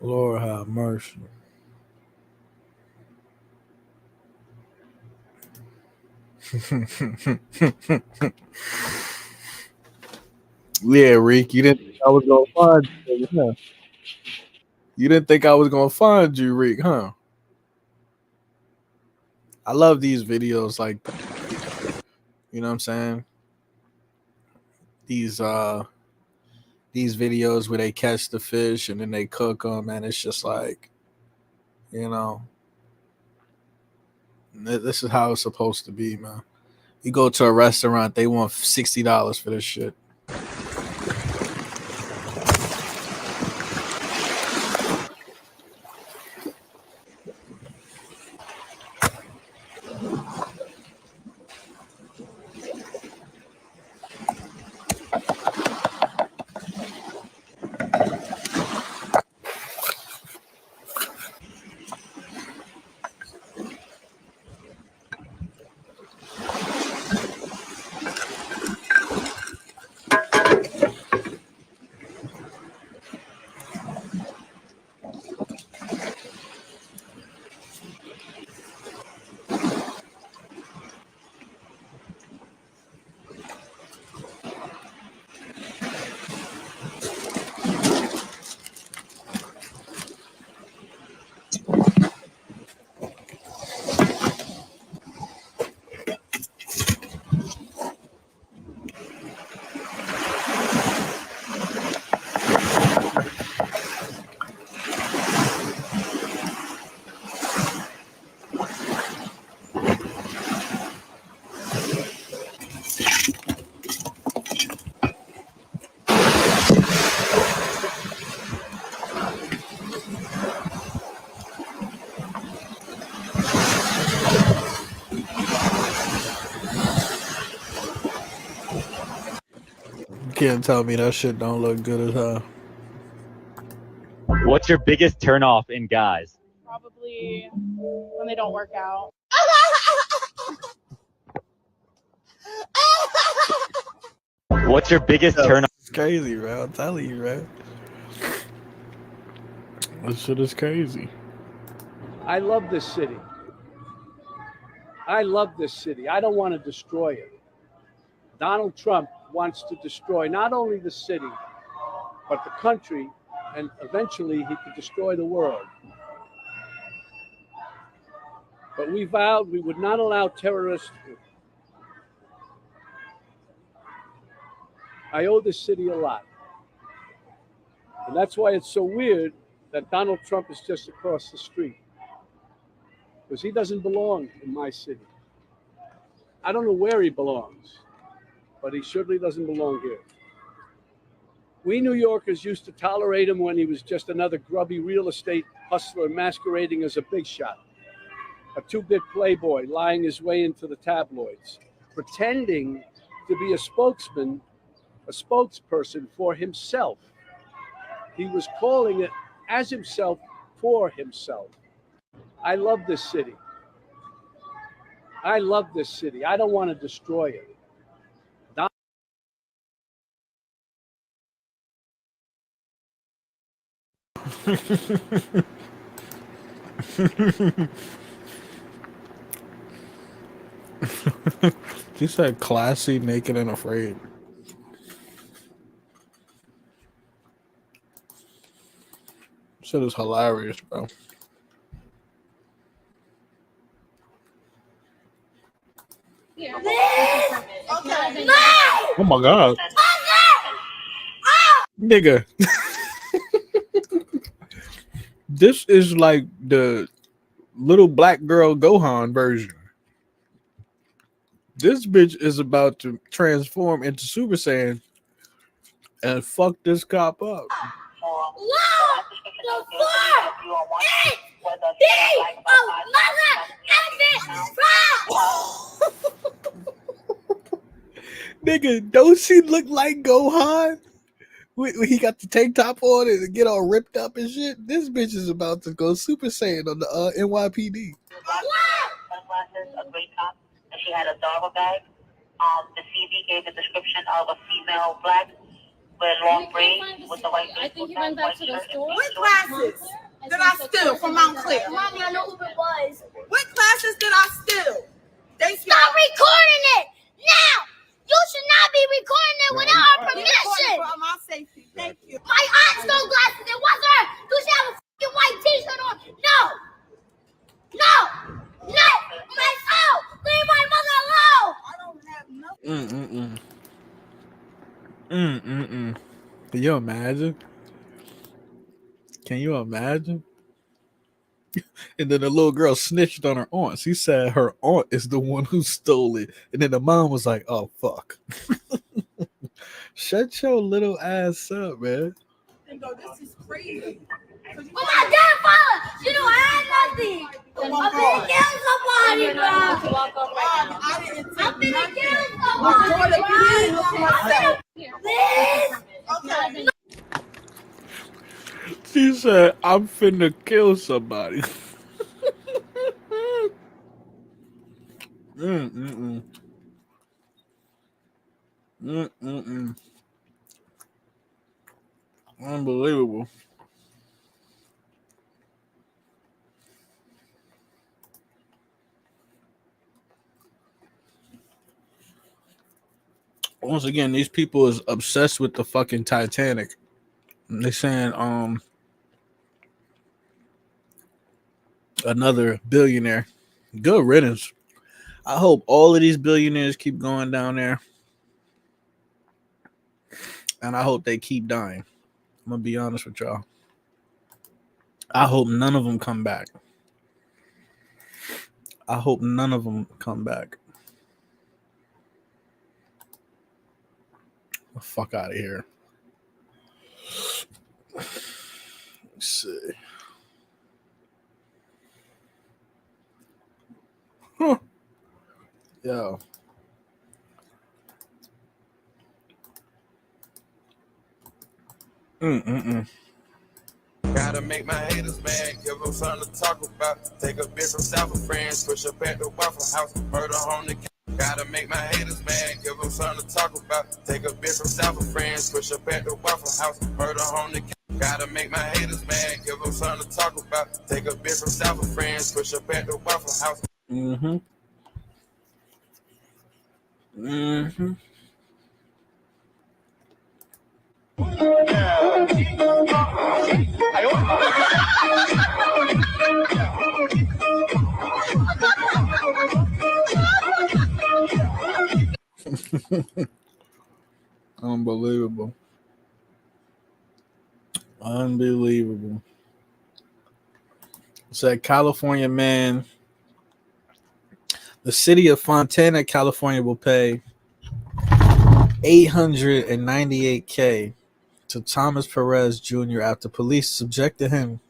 Lord have mercy. Yeah, Rick, you didn't think I was gonna find you, huh? You didn't think I was gonna find you, Rick, huh? I love these videos, like, you know what I'm saying? These videos where they catch the fish and then they cook them, and it's just like, this is how it's supposed to be, man. You go to a restaurant, they want $60 for this shit. can't tell me that shit don't look good as hell. What's your biggest turnoff in guys? Probably when they don't work out. What's your biggest turnoff? It's crazy, bro. I'm telling you, bro. This shit is crazy. I love this city. I love this city. I don't want to destroy it. Donald Trump wants to destroy not only the city, but the country, and eventually he could destroy the world. But we vowed we would not allow terrorists. I owe this city a lot. And that's why it's so weird that Donald Trump is just across the street. Because he doesn't belong in my city. I don't know where he belongs, but he certainly doesn't belong here. We New Yorkers used to tolerate him when he was just another grubby real estate hustler masquerading as a big shot, a two-bit playboy lying his way into the tabloids, pretending to be a spokesperson for himself. He was calling it as himself for himself. I love this city. I love this city. I don't want to destroy it. She said classy, naked, and afraid. Shit is hilarious, bro. Oh my god. Nigga. This is like the little black girl Gohan version. This bitch is about to transform into Super Saiyan and fuck this cop up. Nigga, don't she look like Gohan? When he got the tank top on and get all ripped up and shit. This bitch is about to go Super Saiyan on the NYPD. Sunglasses, a gray top, and she had a doggo bag. The CV gave the description of a female black with long braids with the white. I think he went back to the store. What classes did I steal from Montclair? Mommy, I know who it was. What classes did I steal? Stop recording it now. You should not be recording it without our permission. For my safety, thank you. My aunt stole glasses. It wasn't her. Do she have a fucking white t-shirt on? No. Myself. Leave my mother alone. I don't have nothing. Can you imagine? Can you imagine? And then the little girl snitched on her aunt. She said her aunt is the one who stole it. And then the mom was like, oh, fuck. Shut your little ass up, man. This is crazy. But my grandfather, she don't have nothing. I'm gonna kill somebody, bro. I'm gonna kill somebody, bro. She said, I'm finna kill somebody. Unbelievable. Once again, these people is obsessed with the fucking Titanic. They're saying another billionaire. Good riddance. I hope all of these billionaires keep going down there. And I hope they keep dying. I'm gonna be honest with y'all. I hope none of them come back. I hope none of them come back. The fuck out of here. Let's see. Huh. Yo. Gotta make my haters mad, give them something to talk about. Take a bit from South of France, push up at the Waffle House, murder on the. Gotta make my haters mad, give them something to talk about. Take a bit from South of France, push up at the Waffle House, murder on the. Gotta make my haters mad, give them something to talk about. Take a bit from South of France, push up at the Waffle House. Unbelievable. Unbelievable. Said California man. The city of Fontana, California will pay $898K to Thomas Perez Jr. after police subjected him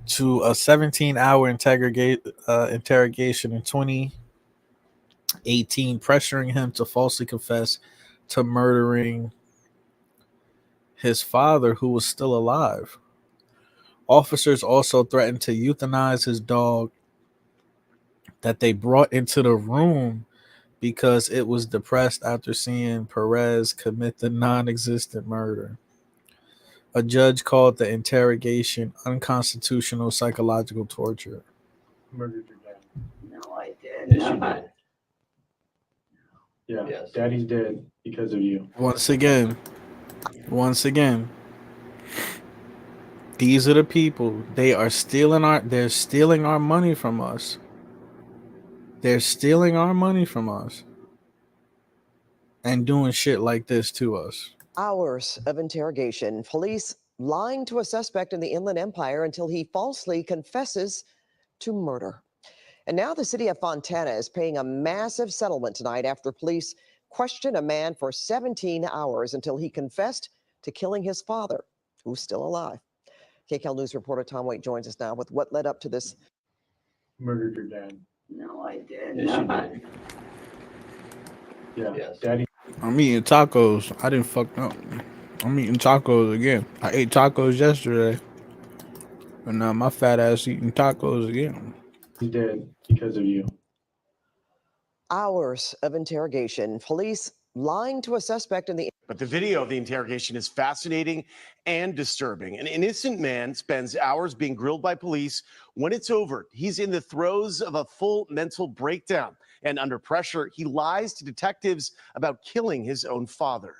to a 17-hour interrogation in 2018, pressuring him to falsely confess to murdering his father, who was still alive. Officers also threatened to euthanize his dog that they brought into the room because it was depressed after seeing Perez commit the non-existent murder. A judge called the interrogation unconstitutional psychological torture. Murdered your dad. No, I did. Yes, you did. Yeah, yes. Daddy's dead because of you. Once again, these are the people. They're stealing our money from us. They're stealing our money from us and doing shit like this to us. Hours of interrogation. Police lying to a suspect in the Inland Empire until he falsely confesses to murder. And now the city of Fontana is paying a massive settlement tonight after police questioned a man for 17 hours until he confessed to killing his father, who's still alive. KCAL News reporter Tom Waite joins us now with what led up to this. Murdered your dad. No, I did. Yes, you did. Yeah, yes. Daddy. I'm eating tacos. I didn't fuck up. I'm eating tacos again. I ate tacos yesterday. And now my fat ass eating tacos again. He's dead because of you. Hours of interrogation. Police lying to a suspect in the. But the video of the interrogation is fascinating and disturbing. An innocent man spends hours being grilled by police. When it's over, he's in the throes of a full mental breakdown. And under pressure, he lies to detectives about killing his own father.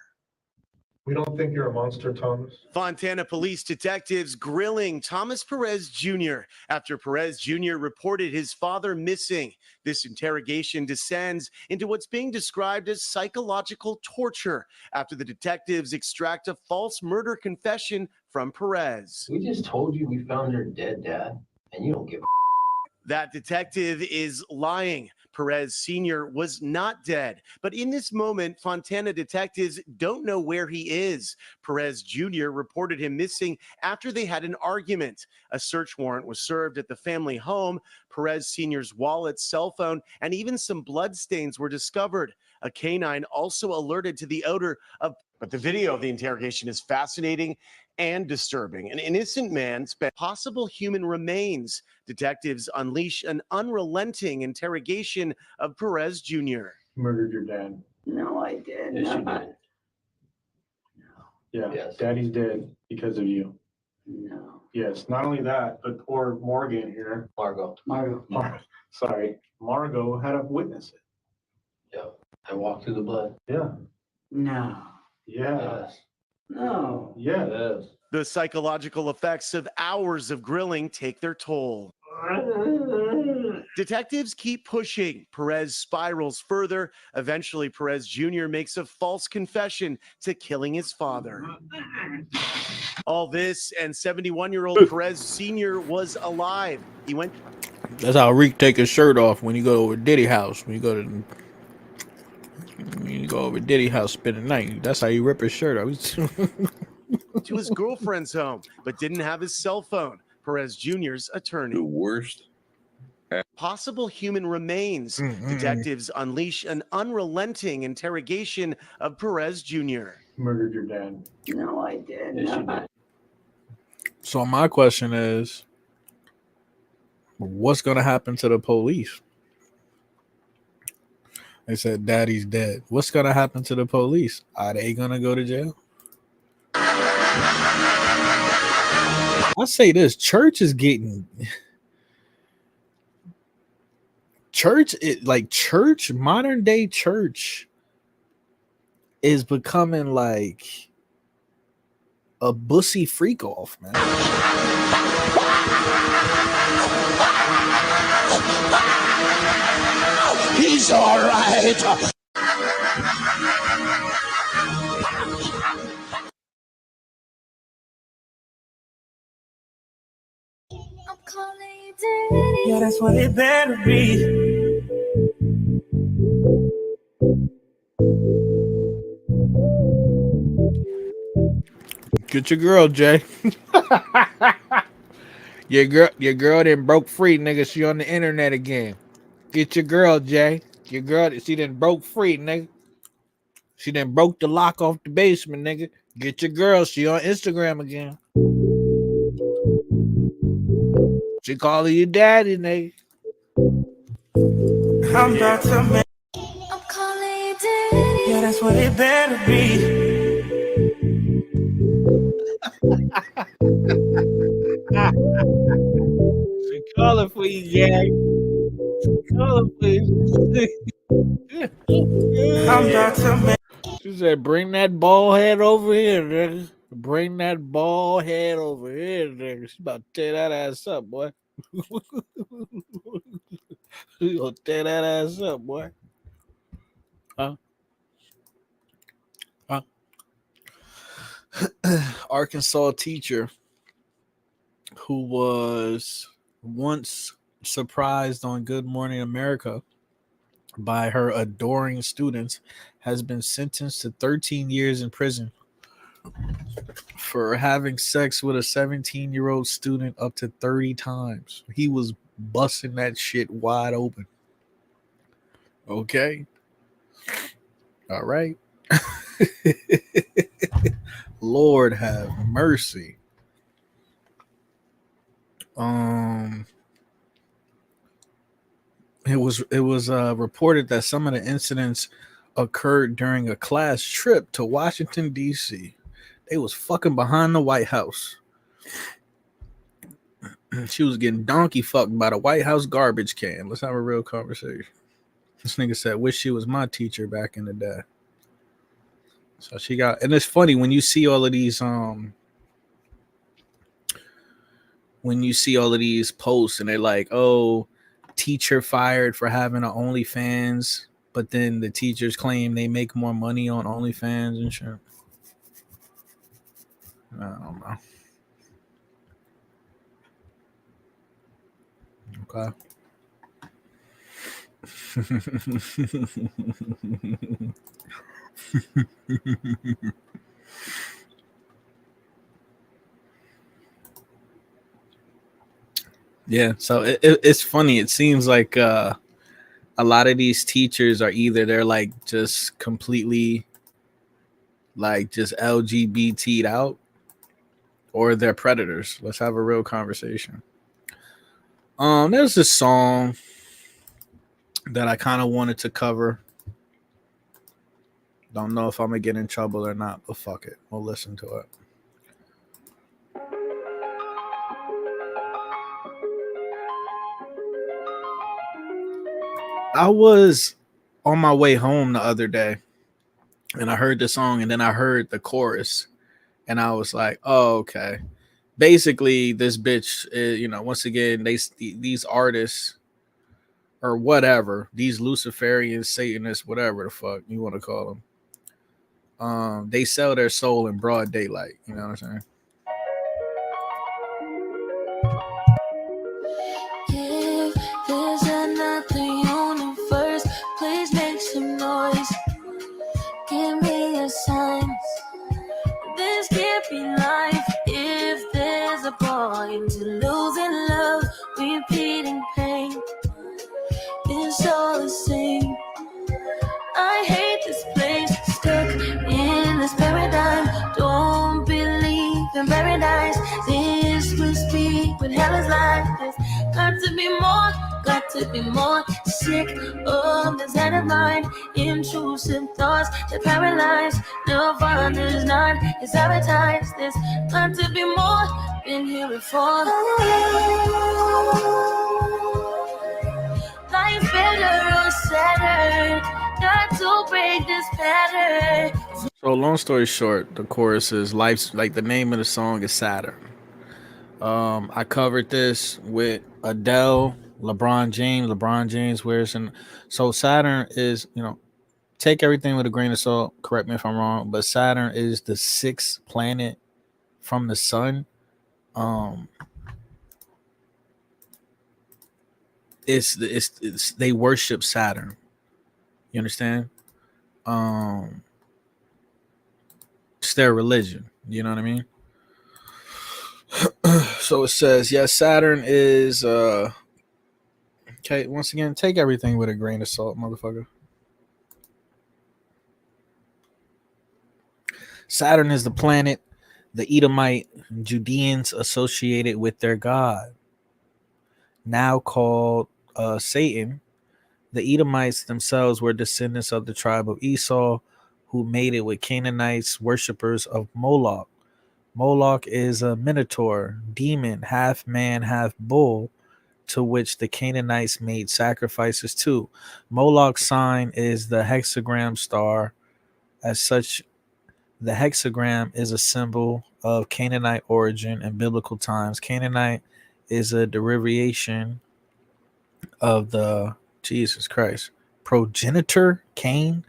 We don't think you're a monster, Thomas. Fontana police detectives grilling Thomas Perez Jr. after Perez Jr. reported his father missing. This interrogation descends into what's being described as psychological torture after the detectives extract a false murder confession from Perez. We just told you we found your dead dad, and you don't give a. That detective is lying. Perez Sr. was not dead. But in this moment, Fontana detectives don't know where he is. Perez Jr. reported him missing after they had an argument. A search warrant was served at the family home. Perez Sr.'s wallet, cell phone, and even some blood stains were discovered. A canine also alerted to the odor of. But the video of the interrogation is fascinating and disturbing. An innocent man spent possible human remains. Detectives unleash an unrelenting interrogation of Perez Jr. Murdered your dad. No, I did. Yes, you did. Yeah, Yes. Daddy's dead because of you. No. Yes, not only that, but poor Morgan here. Margot. Sorry, Margot had to witness it. Yeah. I walked through the blood. Yeah. No. Yeah. Yes. No. Yeah. Yes. The psychological effects of hours of grilling take their toll. Detectives keep pushing. Perez spirals further. Eventually, Perez Jr. makes a false confession to killing his father. All this, and 71-year-old Perez Sr. was alive. He went. That's how Reek take his shirt off when you go over Diddy house. When you go over Diddy house, spend the night. That's how you rip his shirt off. To his girlfriend's home, but didn't have his cell phone. Perez Jr.'s attorney. The worst. Possible human remains. Detectives unleash an unrelenting interrogation of Perez Jr. murdered your dad. No, I did. Yes, you did. So my question is, what's gonna happen to the police? They said daddy's dead. What's gonna happen to the police? Are they gonna go to jail? I say this: church is getting church, modern day church is becoming like a bussy freak off, man. He's all right. Yeah, that's what it better be. Get your girl, Jay. Your girl done broke free, nigga. She on the internet again. Get your girl, Jay. Your girl, she done broke free, nigga. She done broke the lock off the basement, nigga. Get your girl. She on Instagram again. She calling you daddy, nigga. I'm about to make. I'm calling you daddy. Yeah, that's what it better be. She calling for you, Jay. She calling for you. I'm about to make. She said, bring that bald head over here, nigga. Bring that bald head over here, nigga. She about to tear that ass up, boy. She gonna tear that ass up, boy. Huh? Arkansas teacher who was once surprised on Good Morning America by her adoring students has been sentenced to 13 years in prison for having sex with a 17-year-old student up to 30 times. He was busting that shit wide open. Okay. All right. Lord have mercy. It was reported that some of the incidents occurred during a class trip to Washington, D.C. They was fucking behind the White House. She was getting donkey fucked by the White House garbage can. Let's have a real conversation. This nigga said, wish she was my teacher back in the day. So she got, and it's funny when you see all of these posts and they're like, oh, teacher fired for having an OnlyFans, but then the teachers claim they make more money on OnlyFans and shit. I don't know. Okay. Yeah, so it's funny. It seems like a lot of these teachers are either they're like just completely like just LGBT'd out, or they're predators. Let's have a real conversation. There's this song that I kind of wanted to cover. Don't know if I'm gonna get in trouble or not, but fuck it. We'll listen to it. I was on my way home the other day and I heard the song and then I heard the chorus and I was like, oh, okay. Basically, this bitch, once again, these artists or whatever, these Luciferian Satanists, whatever the fuck you want to call them, they sell their soul in broad daylight. You know what I'm saying? If there's another universe, please make some noise. Give me a sign. This can't be life. If there's a point to losing love, repeating pain, it's all the same. I hate this place, stuck in this paradise. jealous like this. Got to be more, got to be more. Sick of this head of mine. Intrusive thoughts that paralyze. Never find is not, it's advertised. This got to be more, been here before. Life's better on Saturn. Got to break this pattern. So long story short, the chorus is life's like the name of the song is Saturn. I covered this with Adele, LeBron James wears, and so Saturn is, take everything with a grain of salt. Correct me if I'm wrong, but Saturn is the 6th planet from the sun. It's they worship Saturn. You understand? It's their religion. You know what I mean? So it says, yes, Saturn is okay. Once again, take everything with a grain of salt, motherfucker. Saturn is the planet the Edomite Judeans associated with their god, now called Satan. The Edomites themselves were descendants of the tribe of Esau, who mated with Canaanites, worshippers of Moloch. Moloch is a minotaur, demon, half man, half bull, to which the Canaanites made sacrifices to. Moloch's sign is the hexagram star. As such, the hexagram is a symbol of Canaanite origin in biblical times. Canaanite is a derivation of the Jesus Christ progenitor Cain,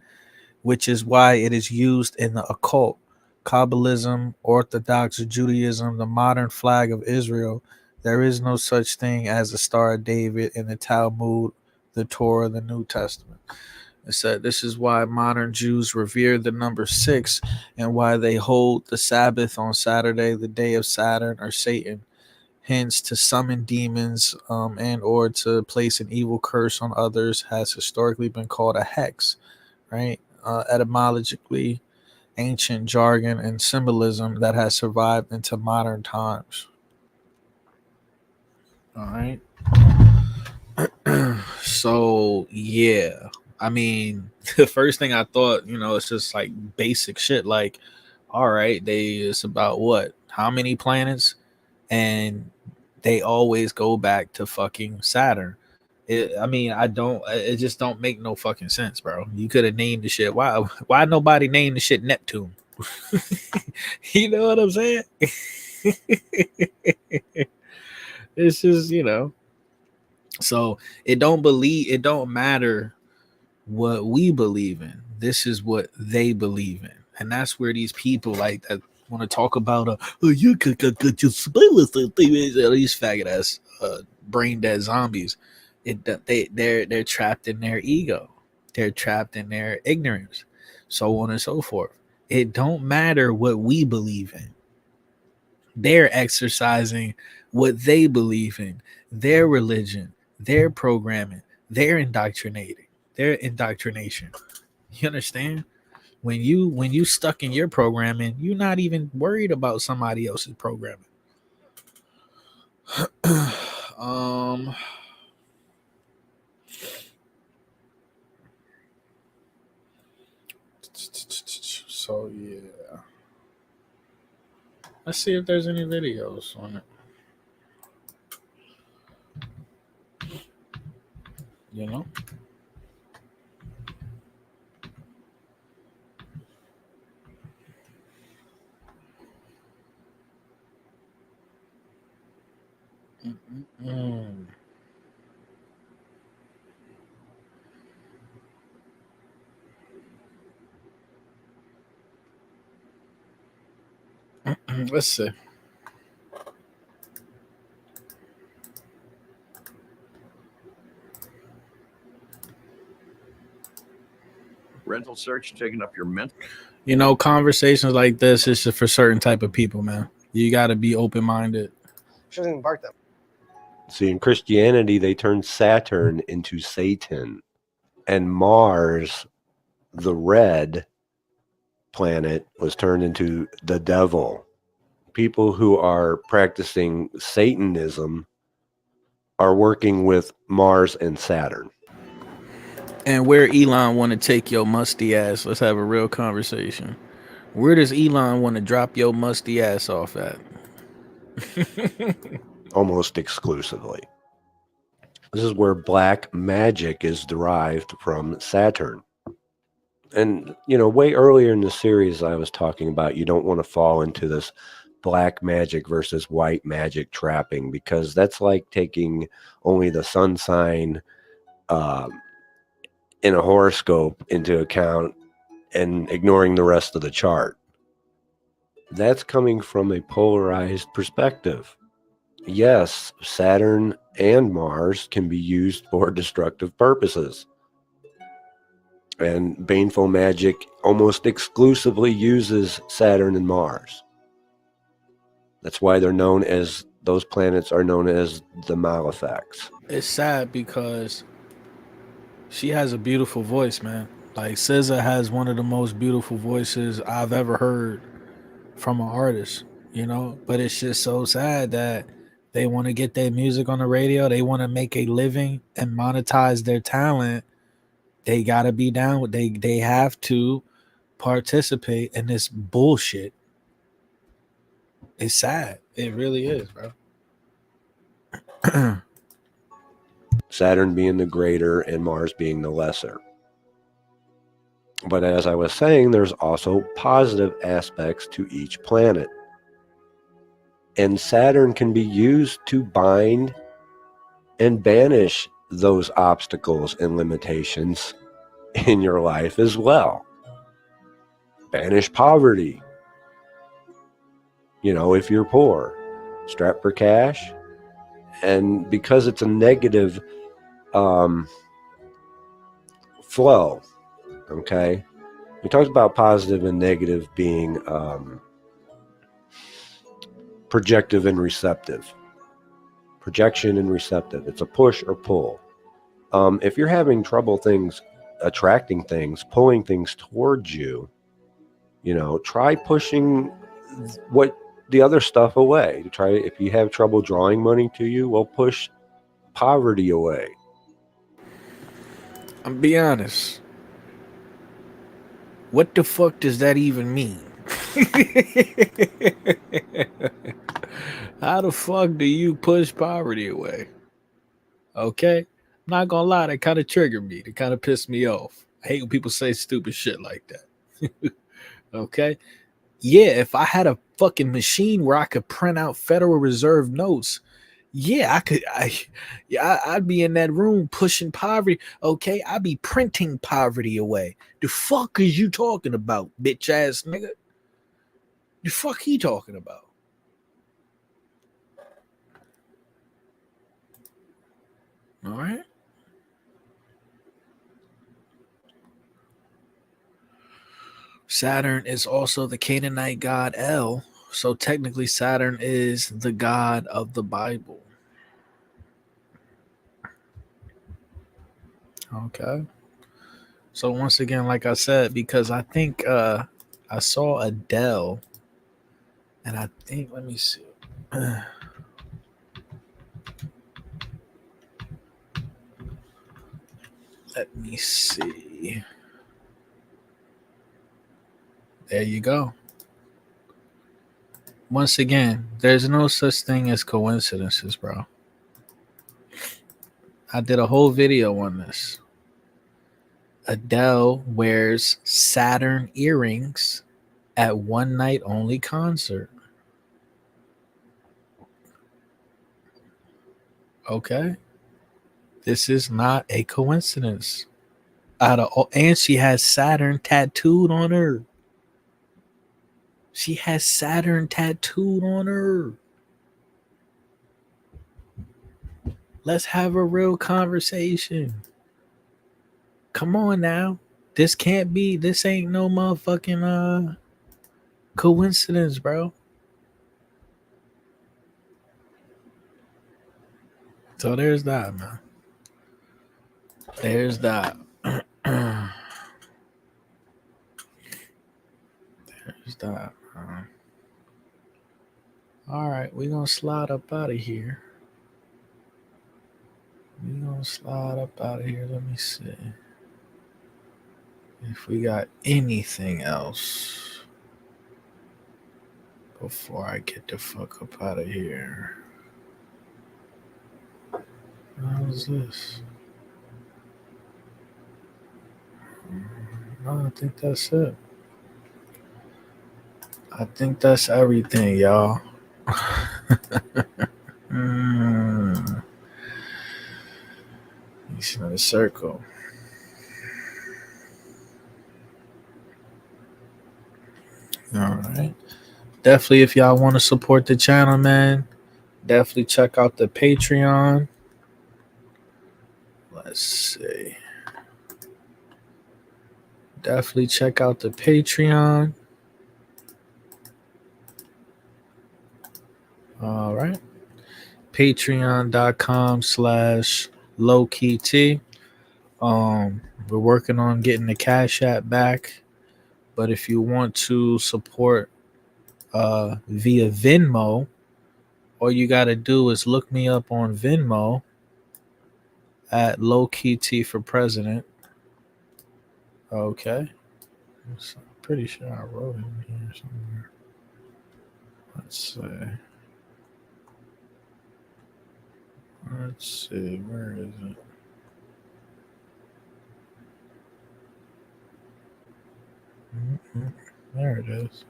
which is why it is used in the occult, Kabbalism, Orthodox Judaism, the modern flag of Israel. There is no such thing as the Star of David in the Talmud, the Torah, the New Testament. It said this is why modern Jews revere the number 6 and why they hold the Sabbath on Saturday, the day of Saturn or Satan. Hence, to summon demons and or to place an evil curse on others has historically been called a hex, right? Etymologically, ancient jargon and symbolism that has survived into modern times. All right. So, yeah. I mean, the first thing I thought, it's just like basic shit. Like, all right, it's about what? How many planets? And they always go back to fucking Saturn. It just don't make no fucking sense, bro. You could have named the shit. Why nobody named the shit Neptune? You know what I'm saying? It's just, so it don't matter what we believe in. This is what they believe in. And that's where these people like that want to talk about you could just split with these faggot ass brain dead zombies. They're trapped in their ego. They're trapped in their ignorance, so on and so forth. It don't matter what we believe in. They're exercising what they believe in, their religion, their programming, their indoctrination. You understand? When you stuck in your programming, you're not even worried about somebody else's programming. So yeah. Let's see if there's any videos on it. You know? Let's see. Rental search taking up your mental. Conversations like this is just for certain type of people, man. You got to be open-minded. She doesn't bark them. See, in Christianity, they turned Saturn into Satan, and Mars, the red planet, was turned into the devil. people who are practicing Satanism are working with Mars and Saturn. And where Elon want to take your musty ass? Let's have a real conversation. Where does Elon want to drop your musty ass off at? Almost exclusively. This is where black magic is derived from Saturn. And, way earlier in the series, I was talking about you don't want to fall into this black magic versus white magic trapping, because that's like taking only the sun sign in a horoscope into account and ignoring the rest of the chart. That's coming from a polarized perspective. Yes, Saturn and Mars can be used for destructive purposes. And baneful magic almost exclusively uses Saturn and Mars. That's why those planets are known as the malefics. It's sad because she has a beautiful voice, man. Like SZA has one of the most beautiful voices I've ever heard from an artist, But it's just so sad that they want to get their music on the radio. They want to make a living and monetize their talent. They gotta be down with they have to participate in this bullshit. It's sad. It really is, bro. Saturn being the greater and Mars being the lesser. But as I was saying, there's also positive aspects to each planet. And Saturn can be used to bind and banish those obstacles and limitations in your life as well. Banish poverty. If you're poor, strapped for cash. And because it's a negative flow, okay? We talked about positive and negative being projective and receptive. Projection and receptive. It's a push or pull. If you're having trouble attracting things, pulling things towards you, try pushing the other stuff away. If you have trouble drawing money to you, well, push poverty away. I'll be honest. What the fuck does that even mean? How the fuck do you push poverty away? Okay? I'm not gonna lie, that kind of triggered me. That kind of pissed me off. I hate when people say stupid shit like that. Okay? Yeah, if I had a fucking machine where I could print out Federal Reserve notes, yeah, I could. I'd be in that room pushing poverty. Okay, I'd be printing poverty away. The fuck is you talking about, bitch ass nigga? The fuck he talking about? All right. Saturn is also the Canaanite god El, so technically Saturn is the god of the Bible. Okay. So once again, like I said, because I think I saw Adele, and I think, let me see. Let me see. There you go. Once again, there's no such thing as coincidences, bro. I did a whole video on this. Adele wears Saturn earrings at one night only concert. Okay. This is not a coincidence. And she has Saturn tattooed on her. She has Saturn tattooed on her. Let's have a real conversation. Come on now. This ain't no motherfucking coincidence, bro. So there's that, man. There's that. There's that, man. All right, we're gonna slide up out of here. Let me see if we got anything else before I get the fuck up out of here. How's this? No, I think that's it. I think that's everything, y'all. He's in a circle. All right. Definitely, if y'all want to support the channel, man, definitely check out the Patreon. Let's see. Definitely check out the Patreon. All right. Patreon.com/lowkeyt. We're working on getting the Cash App back. But if you want to support via Venmo, all you got to do is look me up on Venmo at lowkeyt for president. Okay. I'm pretty sure I wrote it in here somewhere. Let's see. Where is it? There it is.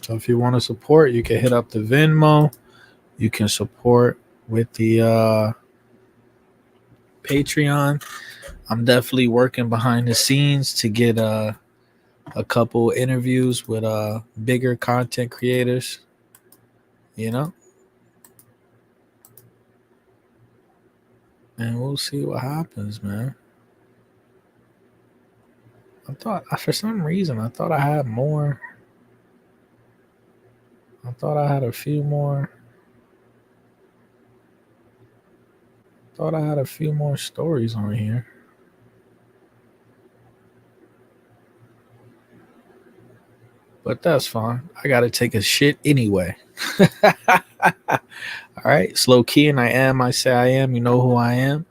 So if you want to support, you can hit up the Venmo. You can support with the Patreon. I'm definitely working behind the scenes to get a couple interviews with bigger content creators. You know? And we'll see what happens, man. For some reason, I thought I had more. I thought I had a few more. Thought I had a few more stories on here. But that's fine. I got to take a shit anyway. All right. It's low key, and I am. I say I am. You know who I am.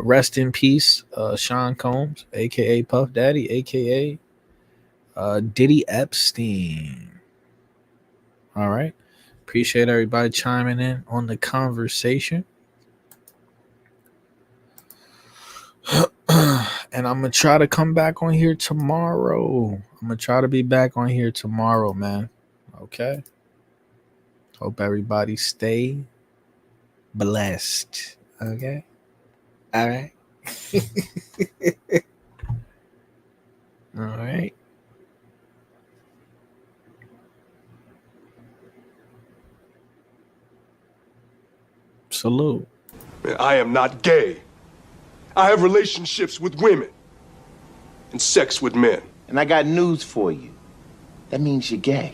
Rest in peace, Sean Combs, a.k.a. Puff Daddy, a.k.a. Diddy Epstein. All right. Appreciate everybody chiming in on the conversation. And I'm going to try to come back on here tomorrow. I'm going to try to be back on here tomorrow, man. Okay. Hope everybody stay blessed. Okay. All right. All right. Salute. I am not gay. I have relationships with women and sex with men. And I got news for you. That means you're gay.